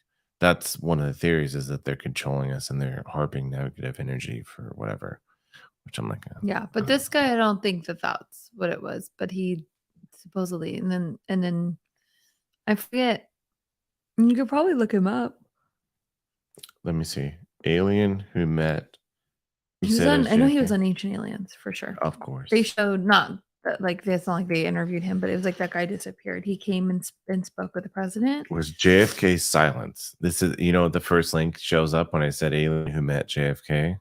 that's one of the theories, is that they're controlling us and they're harping negative energy for whatever. Which I'm like, yeah, but this guy, I don't think that's what it was. But he supposedly, and then I forget. You could probably look him up. let me see. Alien who met. I know he was on Ancient Aliens for sure. Of course. They showed not that like it's not like they interviewed him, but it was like that guy disappeared. He came and spoke with the president. Was JFK silence? This is, you know, the first link shows up when I said alien who met JFK.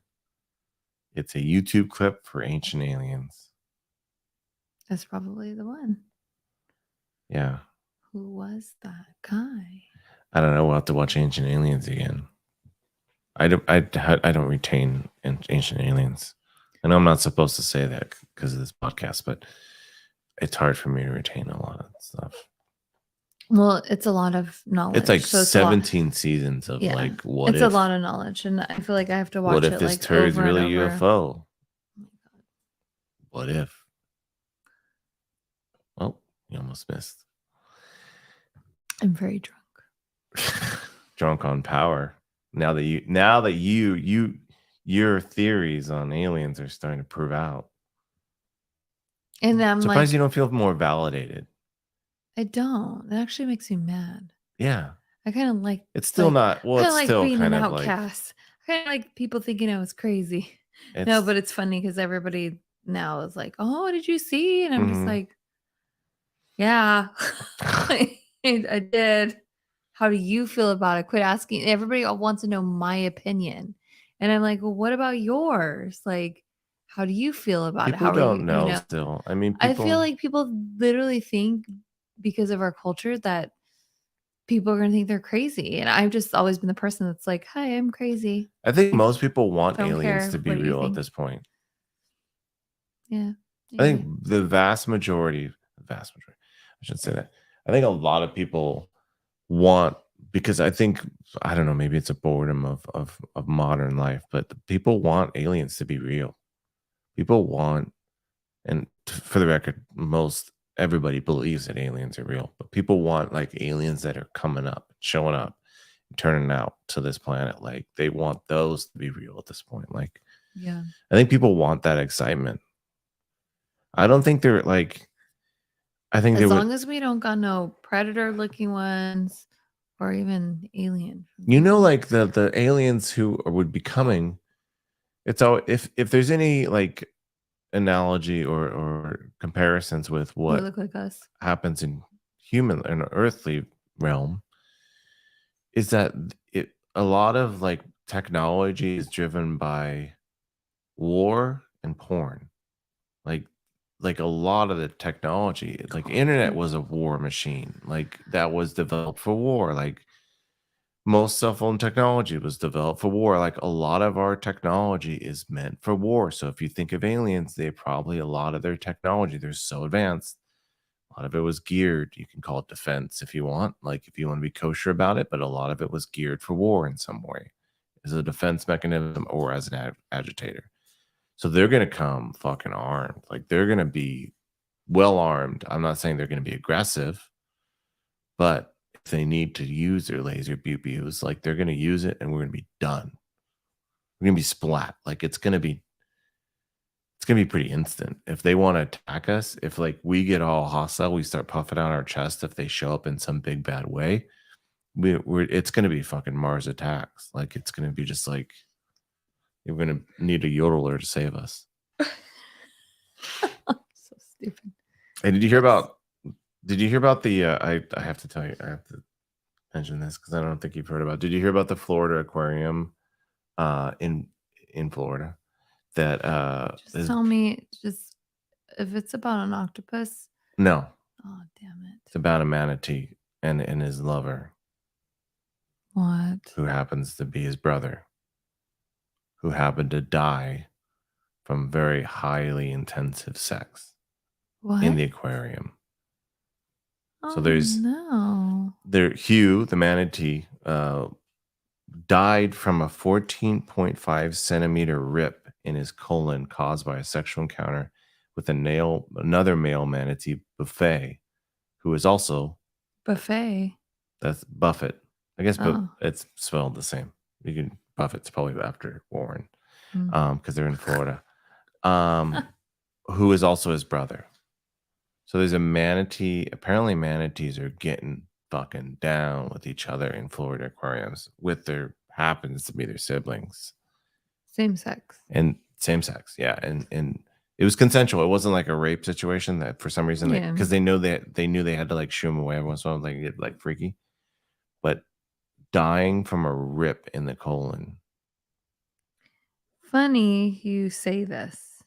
It's a YouTube clip for Ancient Aliens. That's probably the one. Yeah. Who was that guy? I don't know. We'll have to watch Ancient Aliens again. I don't retain Ancient Aliens. I know I'm not supposed to say that because of this podcast, but it's hard for me to retain a lot of stuff. Well, it's a lot of knowledge. It's like so 17 seasons of like what it's a lot of knowledge, and I feel like I have to watch what if it this like turd's over really and over. UFO? What if? Well, you almost missed. I'm very drunk. Drunk on power. Now that your theories on aliens are starting to prove out. And I'm surprised like, you don't feel more validated. I don't. It actually makes me mad. Yeah. I kind of like. It's still not. Well, it's like still being kind an of outcast. I kind of like people thinking I was crazy. No, but it's funny because everybody now is like, "Oh, what did you see?" And I'm just like, "Yeah, I did." How do you feel about it? Quit asking. Everybody wants to know my opinion, and I'm like, "Well, what about yours? Like, how do you feel about people it? How don't are know still. I mean, I feel like people literally think because of our culture that people are going to think they're crazy. And I've just always been the person that's like, hi, I'm crazy. I think most people want Don't aliens care to be what you real at think. this point. Yeah. I think the vast majority, I shouldn't say that. I think a lot of people want, because I think, I don't know, maybe it's a boredom of modern life, but people want aliens to be real. People want, and for the record, everybody believes that aliens are real, but people want like aliens that are coming up, showing up, turning out to this planet. Like they want those to be real at this point. Like, yeah, I think people want that excitement. I don't think they're like, I think as long as we don't got no predator looking ones or even alien. You know, like the aliens who would be coming, it's all, if there's any like analogy or comparisons with what look like us happens in human and earthly realm, is that a lot of like technology is driven by war and porn. Like a lot of the technology, like internet was a war machine, like that was developed for war. Like most cell phone technology was developed for war. Like a lot of our technology is meant for war. So if you think of aliens, they probably, a lot of their technology, they're so advanced. A lot of it was geared. You can call it defense if you want, like if you want to be kosher about it, but a lot of it was geared for war in some way, as a defense mechanism or as an agitator. So they're going to come fucking armed. Like they're going to be well armed. I'm not saying they're going to be aggressive, but if they need to use their laser pew-pews, like they're going to use it and we're going to be done. We're going to be splat. Like it's going to be pretty instant. If they want to attack us, if like we get all hostile, we start puffing out our chest, if they show up in some big bad way, it's going to be fucking Mars attacks. Like it's going to be just like, you're going to need a yodeler to save us. so stupid. Hey, did you hear about the I have to tell you, I have to mention this because I don't think you've heard about it. Did you hear about the Florida aquarium in Florida that Just is tell me, just if it's about an octopus. no, Oh, damn it's it. about a manatee and his lover What? who happens to be his brother, who happened to die from very highly intensive sex What? in the aquarium. Oh, So there's no. Hugh, the manatee, died from a 14.5 centimeter rip in his colon caused by a sexual encounter with another male manatee, Buffet, who is also Buffet. that's Buffett. I guess, but Oh. it's spelled the same. You can Buffett's probably after Warren, Mm. because they're in Florida. Who is also his brother. So there's a manatee. Apparently, manatees are getting fucking down with each other in Florida aquariums with their happens to be their siblings Same sex. and same sex. Yeah, and it was consensual. It wasn't like a rape situation that for some reason Yeah. because they knew they had to like shoo him away every once in a while, like get like freaky. But dying from a rip in the colon. Funny you say this.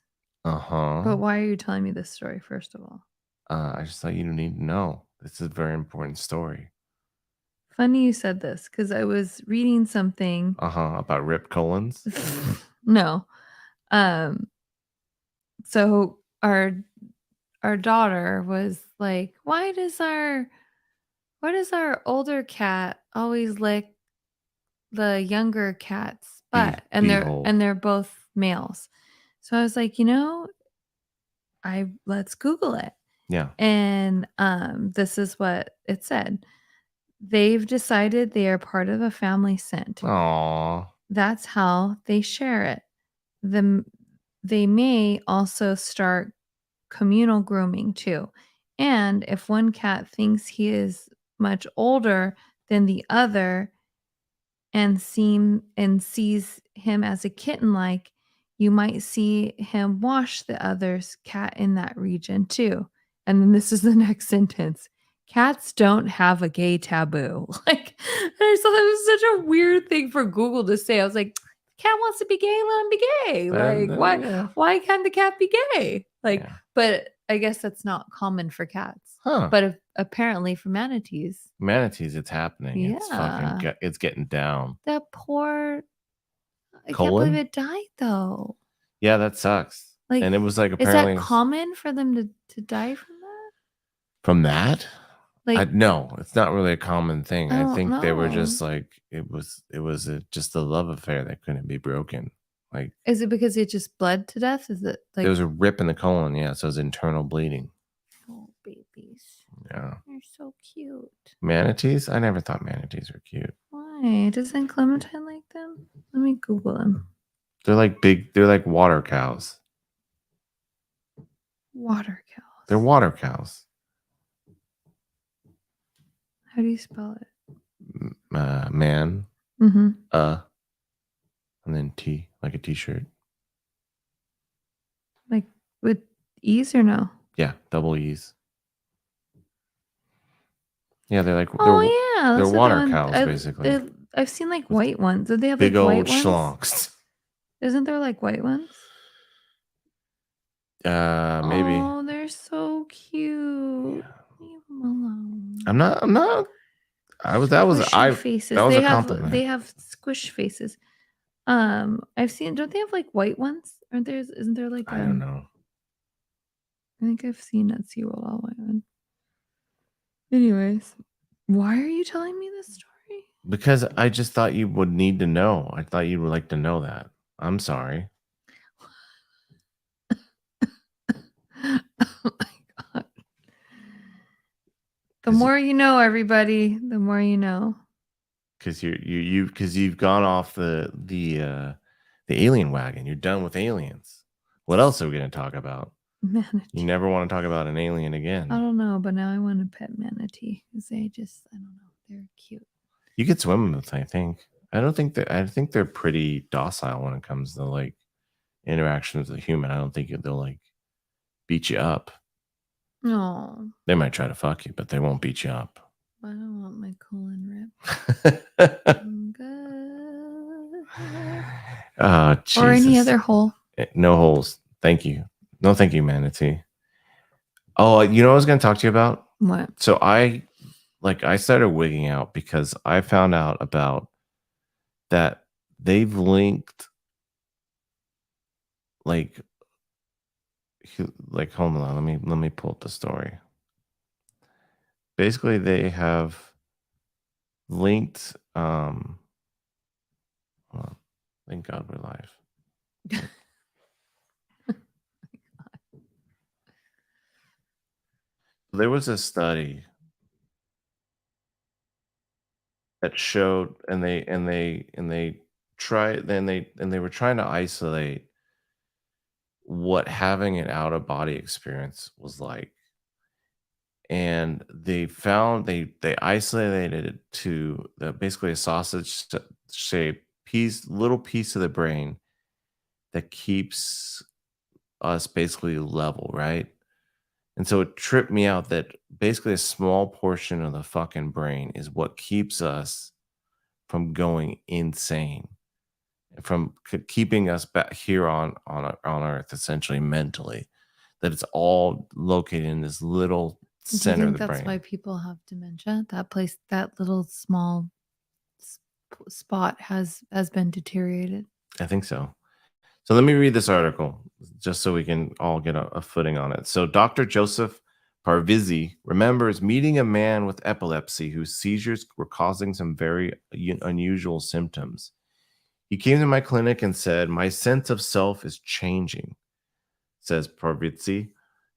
Uh-huh. But why are you telling me this story, first of all? I just thought you need to know. This is a very important story. Funny you said this because I was reading something. About ripped colons. No. So our daughter was like, why does our older cat always lick the younger cat's butt? And beehole. they're both males. So I was like, let's Google it. Yeah. And this is what it said. They've decided they are part of a family scent. Aww. That's how they share it. They may also start communal grooming too. And if one cat thinks he is much older than the other and sees him as a kitten like, you might see him wash the other's cat in that region too. And then this is the next sentence. Cats don't have a gay taboo. Like, I just thought that was such a weird thing for Google to say. I was like, cat wants to be gay, let him be gay. Like, Yeah. why can't the cat be gay? Like, Yeah. but I guess that's not common for cats. Huh. But apparently for manatees. Manatees, it's happening. It's Yeah. fucking it's getting down. That poor I can't Colon? believe it died though. Yeah, that sucks. Like, and it was like is apparently that common for them to die from that? from that. Like, No, it's not really a common thing. I I don't think they were just know. like it was just a love affair that couldn't be broken. Like, is it because it just bled to death? Is it like there was a rip in the colon. Yeah, so it was internal bleeding. oh babies? Yeah. They're so cute. Manatees? I never thought manatees were cute. Why? Doesn't Clementine like them? Let me Google them. They're like big. They're like water cows. Water cows. They're water cows. How do you spell it? Man. Mm-hmm. And then T, like a T-shirt. Like with E's or no? Yeah, double E's. Yeah, they're like Oh yeah, they're those are the water ones- cows basically. I've seen like white ones. Do they have Big like old white ones? schlonks. Isn't there like white ones? Maybe. Oh, they're so cute. Leave them alone. I'm not. That was faces. That was they a have compliment. they have squish faces. I've seen. Don't they have like white ones? Aren't there? Isn't there like? I don't know. I think I've seen at SeaWorld all white one. Anyways, why are you telling me this story? Because I just thought you would need to know. I thought you would like to know that. I'm sorry. Oh my god. The more you know, everybody, the more you know. Because you've gone off the alien wagon. You're done with aliens. What else are we going to talk about? Manatee. You never want to talk about an alien again. I don't know, but now I want a pet manatee because I don't know, they're cute. You could swim with, I think. I think they're pretty docile when it comes to like interactions with a human. I don't think they'll like beat you up. No, They might try to fuck you, but they won't beat you up. I don't want my colon ripped. I'm good. Jesus. Or any other hole. No holes. Thank you. No, thank you, Manatee. Oh, you know what I was going to talk to you about? What? So I started wigging out because I found out about that they've linked like hold on, let me pull up the story. Basically, they have linked hold on. Thank God we're live. There was a study that showed, and they tried, and they were trying to isolate what having an out of body experience was like, and they found they isolated it to basically a sausage shaped little piece of the brain that keeps us basically level, right? And so it tripped me out that basically a small portion of the fucking brain is what keeps us from going insane, from keeping us back here on Earth, essentially mentally. That it's all located in this little Do you center of think the that's brain. why people have dementia? That place, that little small spot has been deteriorated. I think so. So let me read this article just so we can all get a footing on it. So Dr. Joseph Parvizi remembers meeting a man with epilepsy whose seizures were causing some very unusual symptoms. He came to my clinic and said, "My sense of self is changing," says Parvizi,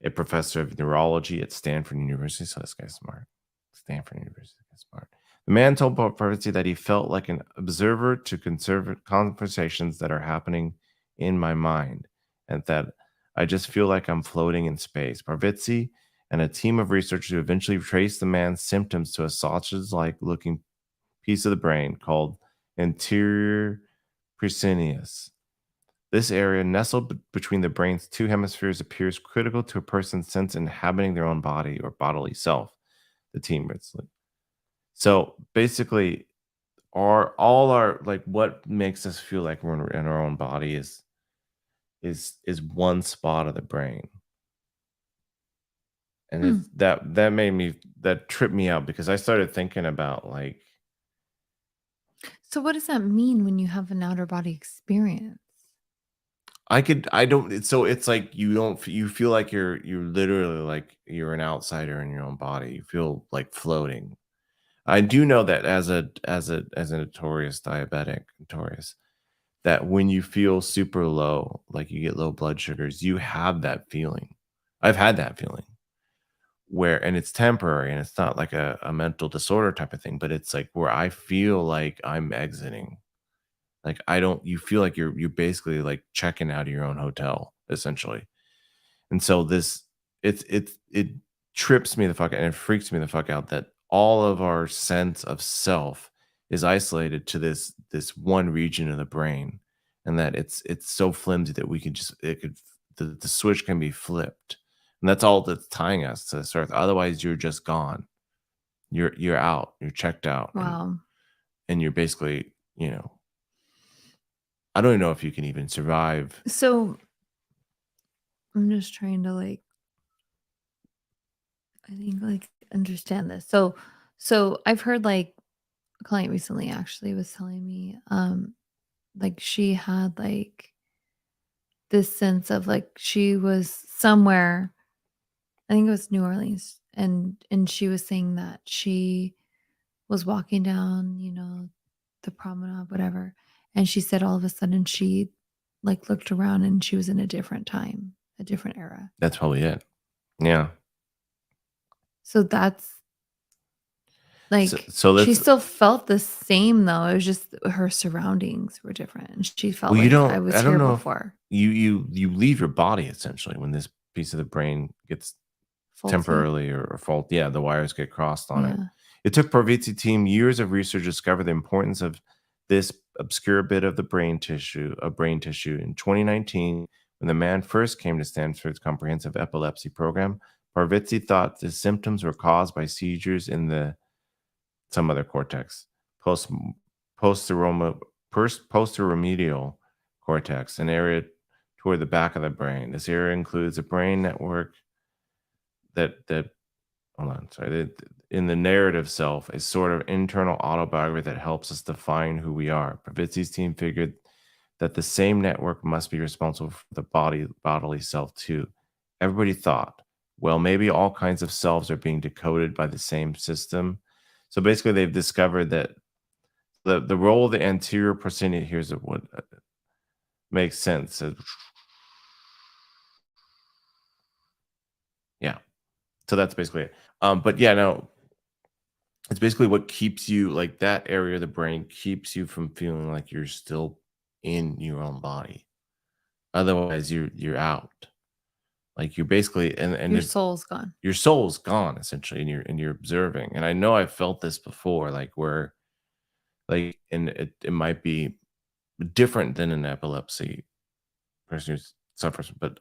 a professor of neurology at Stanford University. So this guy's smart. Stanford University is smart. The man told Parvizi that he felt like an observer to conversations that are happening in my mind, and that I just feel like I'm floating in space. Parvizi and a team of researchers who eventually traced the man's symptoms to a sausage-like looking piece of the brain called anterior precuneus. This area, nestled between the brain's two hemispheres, appears critical to a person's sense inhabiting their own body or bodily self, the team writes. So basically, all our like what makes us feel like we're in our own body is one spot of the brain. And that made me, that tripped me out because I started thinking about like, So what does that mean when you have an outer body experience? so it's like you feel like you're literally like you're an outsider in your own body. You feel like floating. I do know that as a notorious diabetic, that when you feel super low, like you get low blood sugars, you have that feeling. I've had that feeling where, and it's temporary and it's not like a mental disorder type of thing, but it's like where I feel like I'm exiting. Like you feel like you're basically like checking out of your own hotel, essentially. And so it trips me the fuck out and it freaks me the fuck out that all of our sense of self is isolated to this one region of the brain, and that it's so flimsy that the switch can be flipped, and that's all that's tying us to this earth. Otherwise, you're just gone. You're out. You're checked out. Wow. And you're basically, I don't even know if you can even survive. So I'm just trying to I think understand this. So I've heard a client recently actually was telling me she had this sense of she was somewhere, I think it was New Orleans, and she was saying that she was walking down, the promenade, whatever, and she said all of a sudden she looked around and she was in a different time, a different era. That's probably it. Yeah. So that's so she that's, still felt the same though. It was just her surroundings were different, and she felt well, I was I don't here know before. you leave your body essentially when this piece of the brain gets Faulty. temporarily or fault. Yeah, the wires get crossed on it. Yeah. It took Parvizi team years of research to discover the importance of this obscure bit of the brain tissue. In 2019, when the man first came to Stanford's comprehensive epilepsy program, Parvizi thought the symptoms were caused by seizures in some other cortex, posteromedial cortex, an area toward the back of the brain. This area includes a brain network that hold on, sorry, in the narrative self, a sort of internal autobiography that helps us define who we are. Pravitsy's team figured that the same network must be responsible for the bodily self too. Everybody thought, well, maybe all kinds of selves are being decoded by the same system. So basically, they've discovered that the role of the anterior proscenium, here's what makes sense. Yeah. So that's basically it. But yeah, no, it's basically what keeps you, like, that area of the brain keeps you from feeling like you're still in your own body. Otherwise, you're out. Like, you're basically and Your soul's gone. your soul's gone essentially, and you're observing. And I know I've felt this before, like where, like, and it might be different than an epilepsy person who suffers, but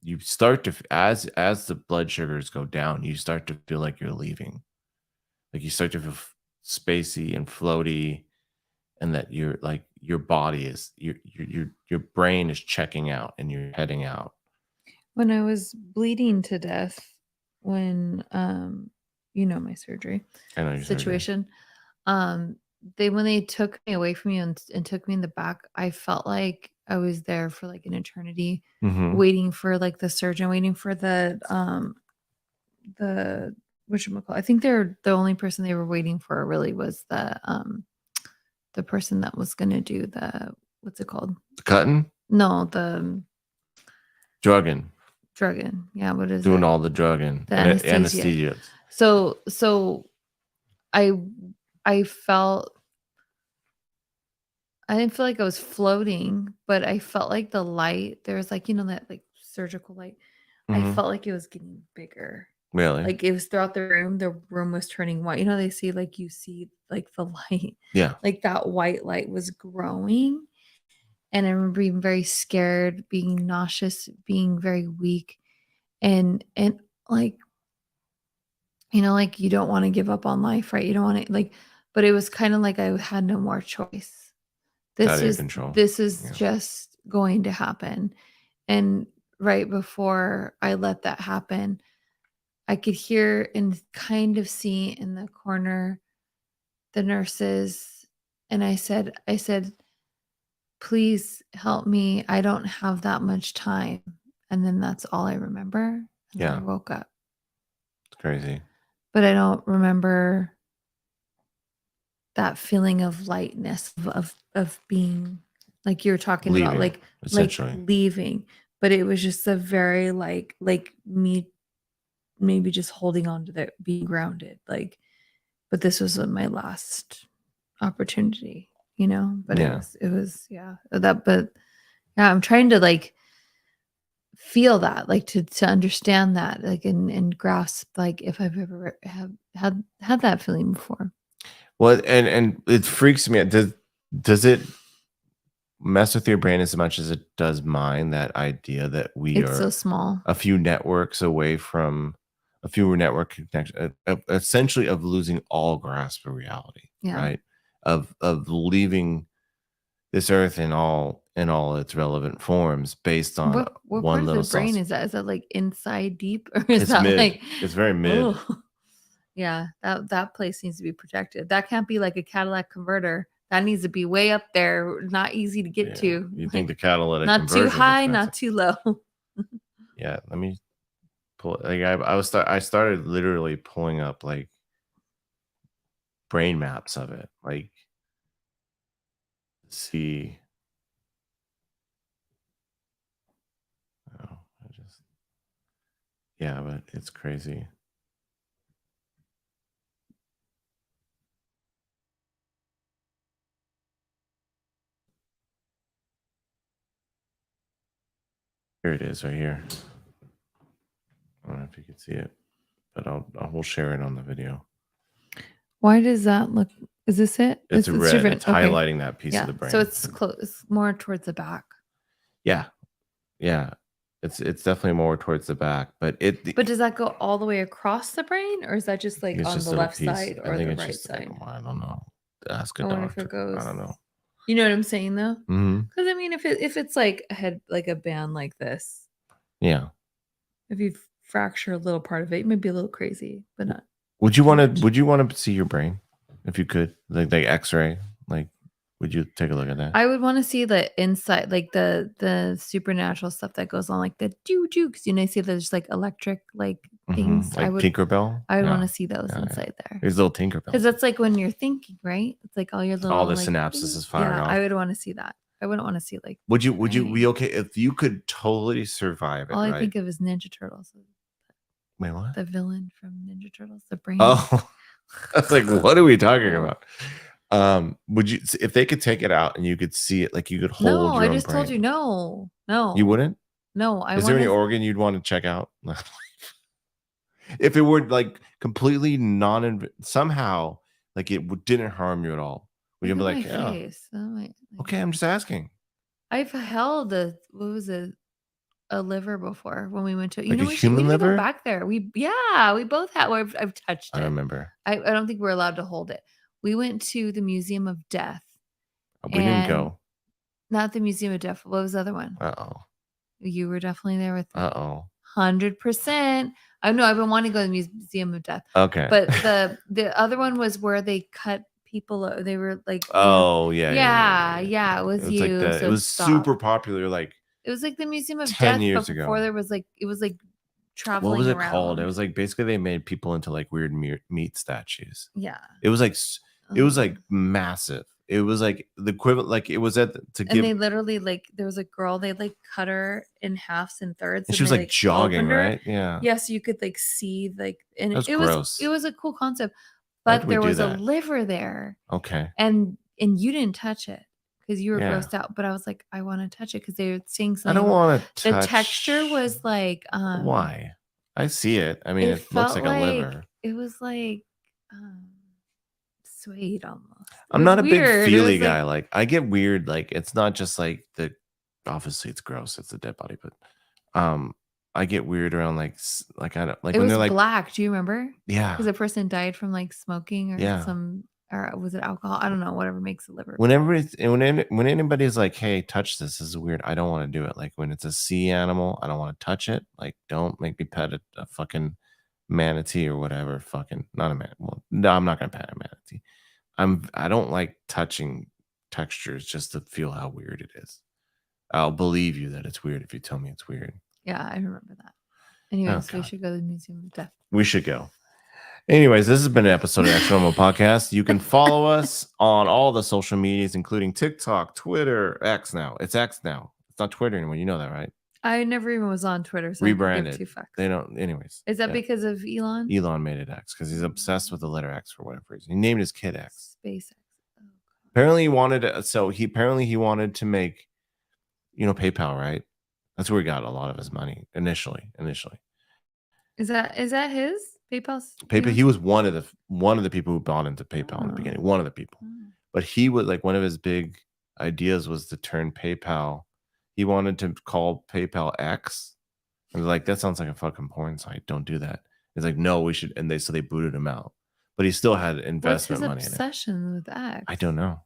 you start to as the blood sugars go down, you start to feel like you're leaving. Like, you start to feel spacey and floaty, and that you're like your body is your brain is checking out and you're heading out. When I was bleeding to death, when my surgery I know your surgery. situation, when they took me away from you and took me in the back, I felt like I was there for like an eternity, Mhm. waiting for like the surgeon, waiting for the whatchamacallit. I think they're the only person they were waiting for really was the person that was gonna do the, what's it called? Cutting, No, the drugging, drugging. Yeah, what is doing it? all the drugging, The and anesthesia. anesthesia. So I felt, I didn't feel like I was floating, but I felt like the light, there was like, that like surgical light. I Mhm. felt like it was getting bigger. Really? Like it was throughout the room was turning white. They see like you see like the light, Yeah. like that white light was growing. And I remember being very scared, being nauseous, being very weak, and like, like you don't want to give up on life, right? You don't want to like, but it was kind of like I had no more choice. It's out of your control. This is Yeah. just going to happen. And right before I let that happen, I could hear and kind of see in the corner the nurses, and I said, please help me. I don't have that much time. And then that's all I remember. And then I Yeah. woke up. It's crazy. But I don't remember that feeling of lightness of being like you were talking about, Leaving, like essentially. leaving. But it was just a very like me maybe just holding on to that, being grounded. Like, but this was my last opportunity, but Yeah. it was that. But yeah, I'm trying to like feel that, like to understand that, like and grasp, like if I've ever have had that feeling before. Well, and it freaks me out. Does it mess with your brain as much as it does mine, that idea that we It's are so small. a few networks away from a few network connection, essentially of losing all grasp of reality, Yeah. right? Of leaving this earth in all its relevant forms based on What one part of little the brain sauce. is that? Is that like inside deep, or is It's that mid. like It's very mid. oh, yeah, that place needs to be protected. That can't be like a Cadillac converter. That needs to be way up there, not easy to get Yeah. to. You Like, think the catalytic not too conversion high, expensive. not too low. Yeah, let me pull. Like I started literally pulling up like brain maps of it. Like, see. Oh, yeah, but it's crazy. Here it is, right here. I don't know if you can see it, but we'll share it on the video. Why does that look? Is this it? It's red. different. It's highlighting that piece of the brain. So it's close. It's more towards the back. Yeah. It's definitely more towards the back, but But does that go all the way across the brain, or is that just like it's on just the a little left piece. side I or think the it's right just like, side? I don't know. Ask a I wonder if doctor. it goes. I don't know. You know what I'm saying though? Mm-hmm. Because I mean, if it's like a band like this, Yeah. if you fracture a little part of it, it might be a little crazy, but not. Would you want to see your brain if you could, like X-ray? Like, would you take a look at that? I would want to see the inside, like the supernatural stuff that goes on, like the doo because you see there's like electric like things. Like Tinkerbell. I would want to see those Yeah, inside there. There's little Tinkerbell. Because that's like when you're thinking, right? It's like all your little all the like, synapses is firing off. I would want to see that. I wouldn't want to see like. Would you be okay if you could totally survive it? All I think of is Ninja Turtles. Wait, what? The villain from Ninja Turtles, the brain. Oh, I was like, what are we talking about? Would you, if they could take it out and you could see it, like you could hold? No, your I own just told brain? you no. You wouldn't? No, Is there any organ you'd want to check out? If it were like completely somehow like it didn't harm you at all, would you be like, yeah? Okay, I'm just asking. I've held a liver before when we went to like a human liver. Go back there. We both had. I've touched it. I remember. I don't think we're allowed to hold it. We went to the Museum of Death. We didn't go. Not the Museum of Death. What was the other one? You were definitely there with me. 100%. I know. I've been wanting to go to the Museum of Death. Okay. But the other one was where they cut people. They were like. Yeah. It was you. Like it was super popular. Like. It was like the Museum of 10 Death years before ago. There was like it was like traveling. What was it around. called? It was like basically they made people into like weird meat statues. Yeah. It was like massive. It was like the equivalent, like it was and they literally like there was a girl, they like cut her in halves and thirds. And she was like jogging, right? Yeah. Yeah, so you could like see like, and it was a cool concept, but there was a liver there. Okay. And you didn't touch it because you were grossed out. But I was like, I want to touch it because they were saying something. I don't want to touch. The texture was like why? I see it. I mean, it looks like a liver. It was like suede almost. I'm not a big feely guy. Like I get weird. Like it's not just like obviously it's gross. It's a dead body, but I get weird around like I don't like it when was they're like black. Do you remember? Yeah. Because the person died from like smoking or or was it alcohol? I don't know. Whatever makes the liver. When anybody's like, "Hey, touch this. This is weird," I don't want to do it. Like when it's a sea animal, I don't want to touch it. Like don't make me pet a fucking manatee or whatever. Fucking not a man. Well, no, I'm not gonna pet a manatee. I don't like touching textures just to feel how weird it is. I'll believe you that it's weird if you tell me it's weird. Yeah, I remember that. Anyways, we should go to the Museum of Death. We should go. Anyways, this has been an episode of Extra Normal Podcast. You can follow us on all the social medias, including TikTok, Twitter, X now. It's X now. It's not Twitter anymore. You know that, right? I never even was on Twitter. So rebranded. They don't. Anyways. Is that because of Elon? Elon made it X because he's obsessed with the letter X for whatever reason. He named his kid X. SpaceX. Oh, apparently he wanted to make, PayPal, right? That's where he got a lot of his money initially. Is that his PayPal's? PayPal. He was one of the people who bought into PayPal in the beginning. One of the people, but he was like one of his big ideas was to turn PayPal. He wanted to call PayPal X, and like that sounds like a fucking porn site. Don't do that. It's like no, we should. And they booted him out, but he still had investment money. What's his obsession with X? I don't know.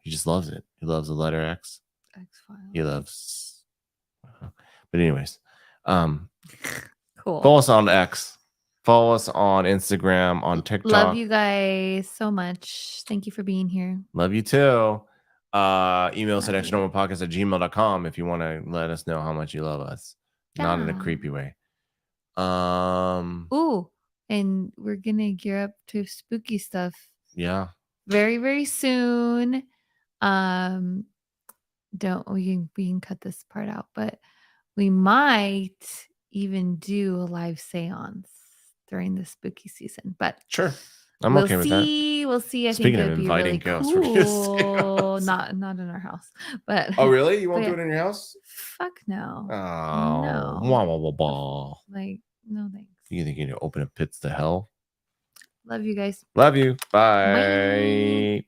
He just loves it. He loves the letter X. X-Files. He loves. But anyways, cool. Follow us on X. Follow us on Instagram, on TikTok. Love you guys so much. Thank you for being here. Love you too. Email us at extranormalpodcast@gmail.com if you want to let us know how much you love us. Yeah. Not in a creepy way. Ooh, and we're gonna gear up to spooky stuff. Yeah. Very, very soon. We can cut this part out, but we might even do a live seance during the spooky season. But sure. I'm okay with that. We'll see. I Speaking think of it'd be inviting really cool. Not in our house, but oh really? You won't do it in your house? Fuck no. Oh no. Like no thanks. You think you need to open up pits to hell? Love you guys. Love you. Bye. Bye.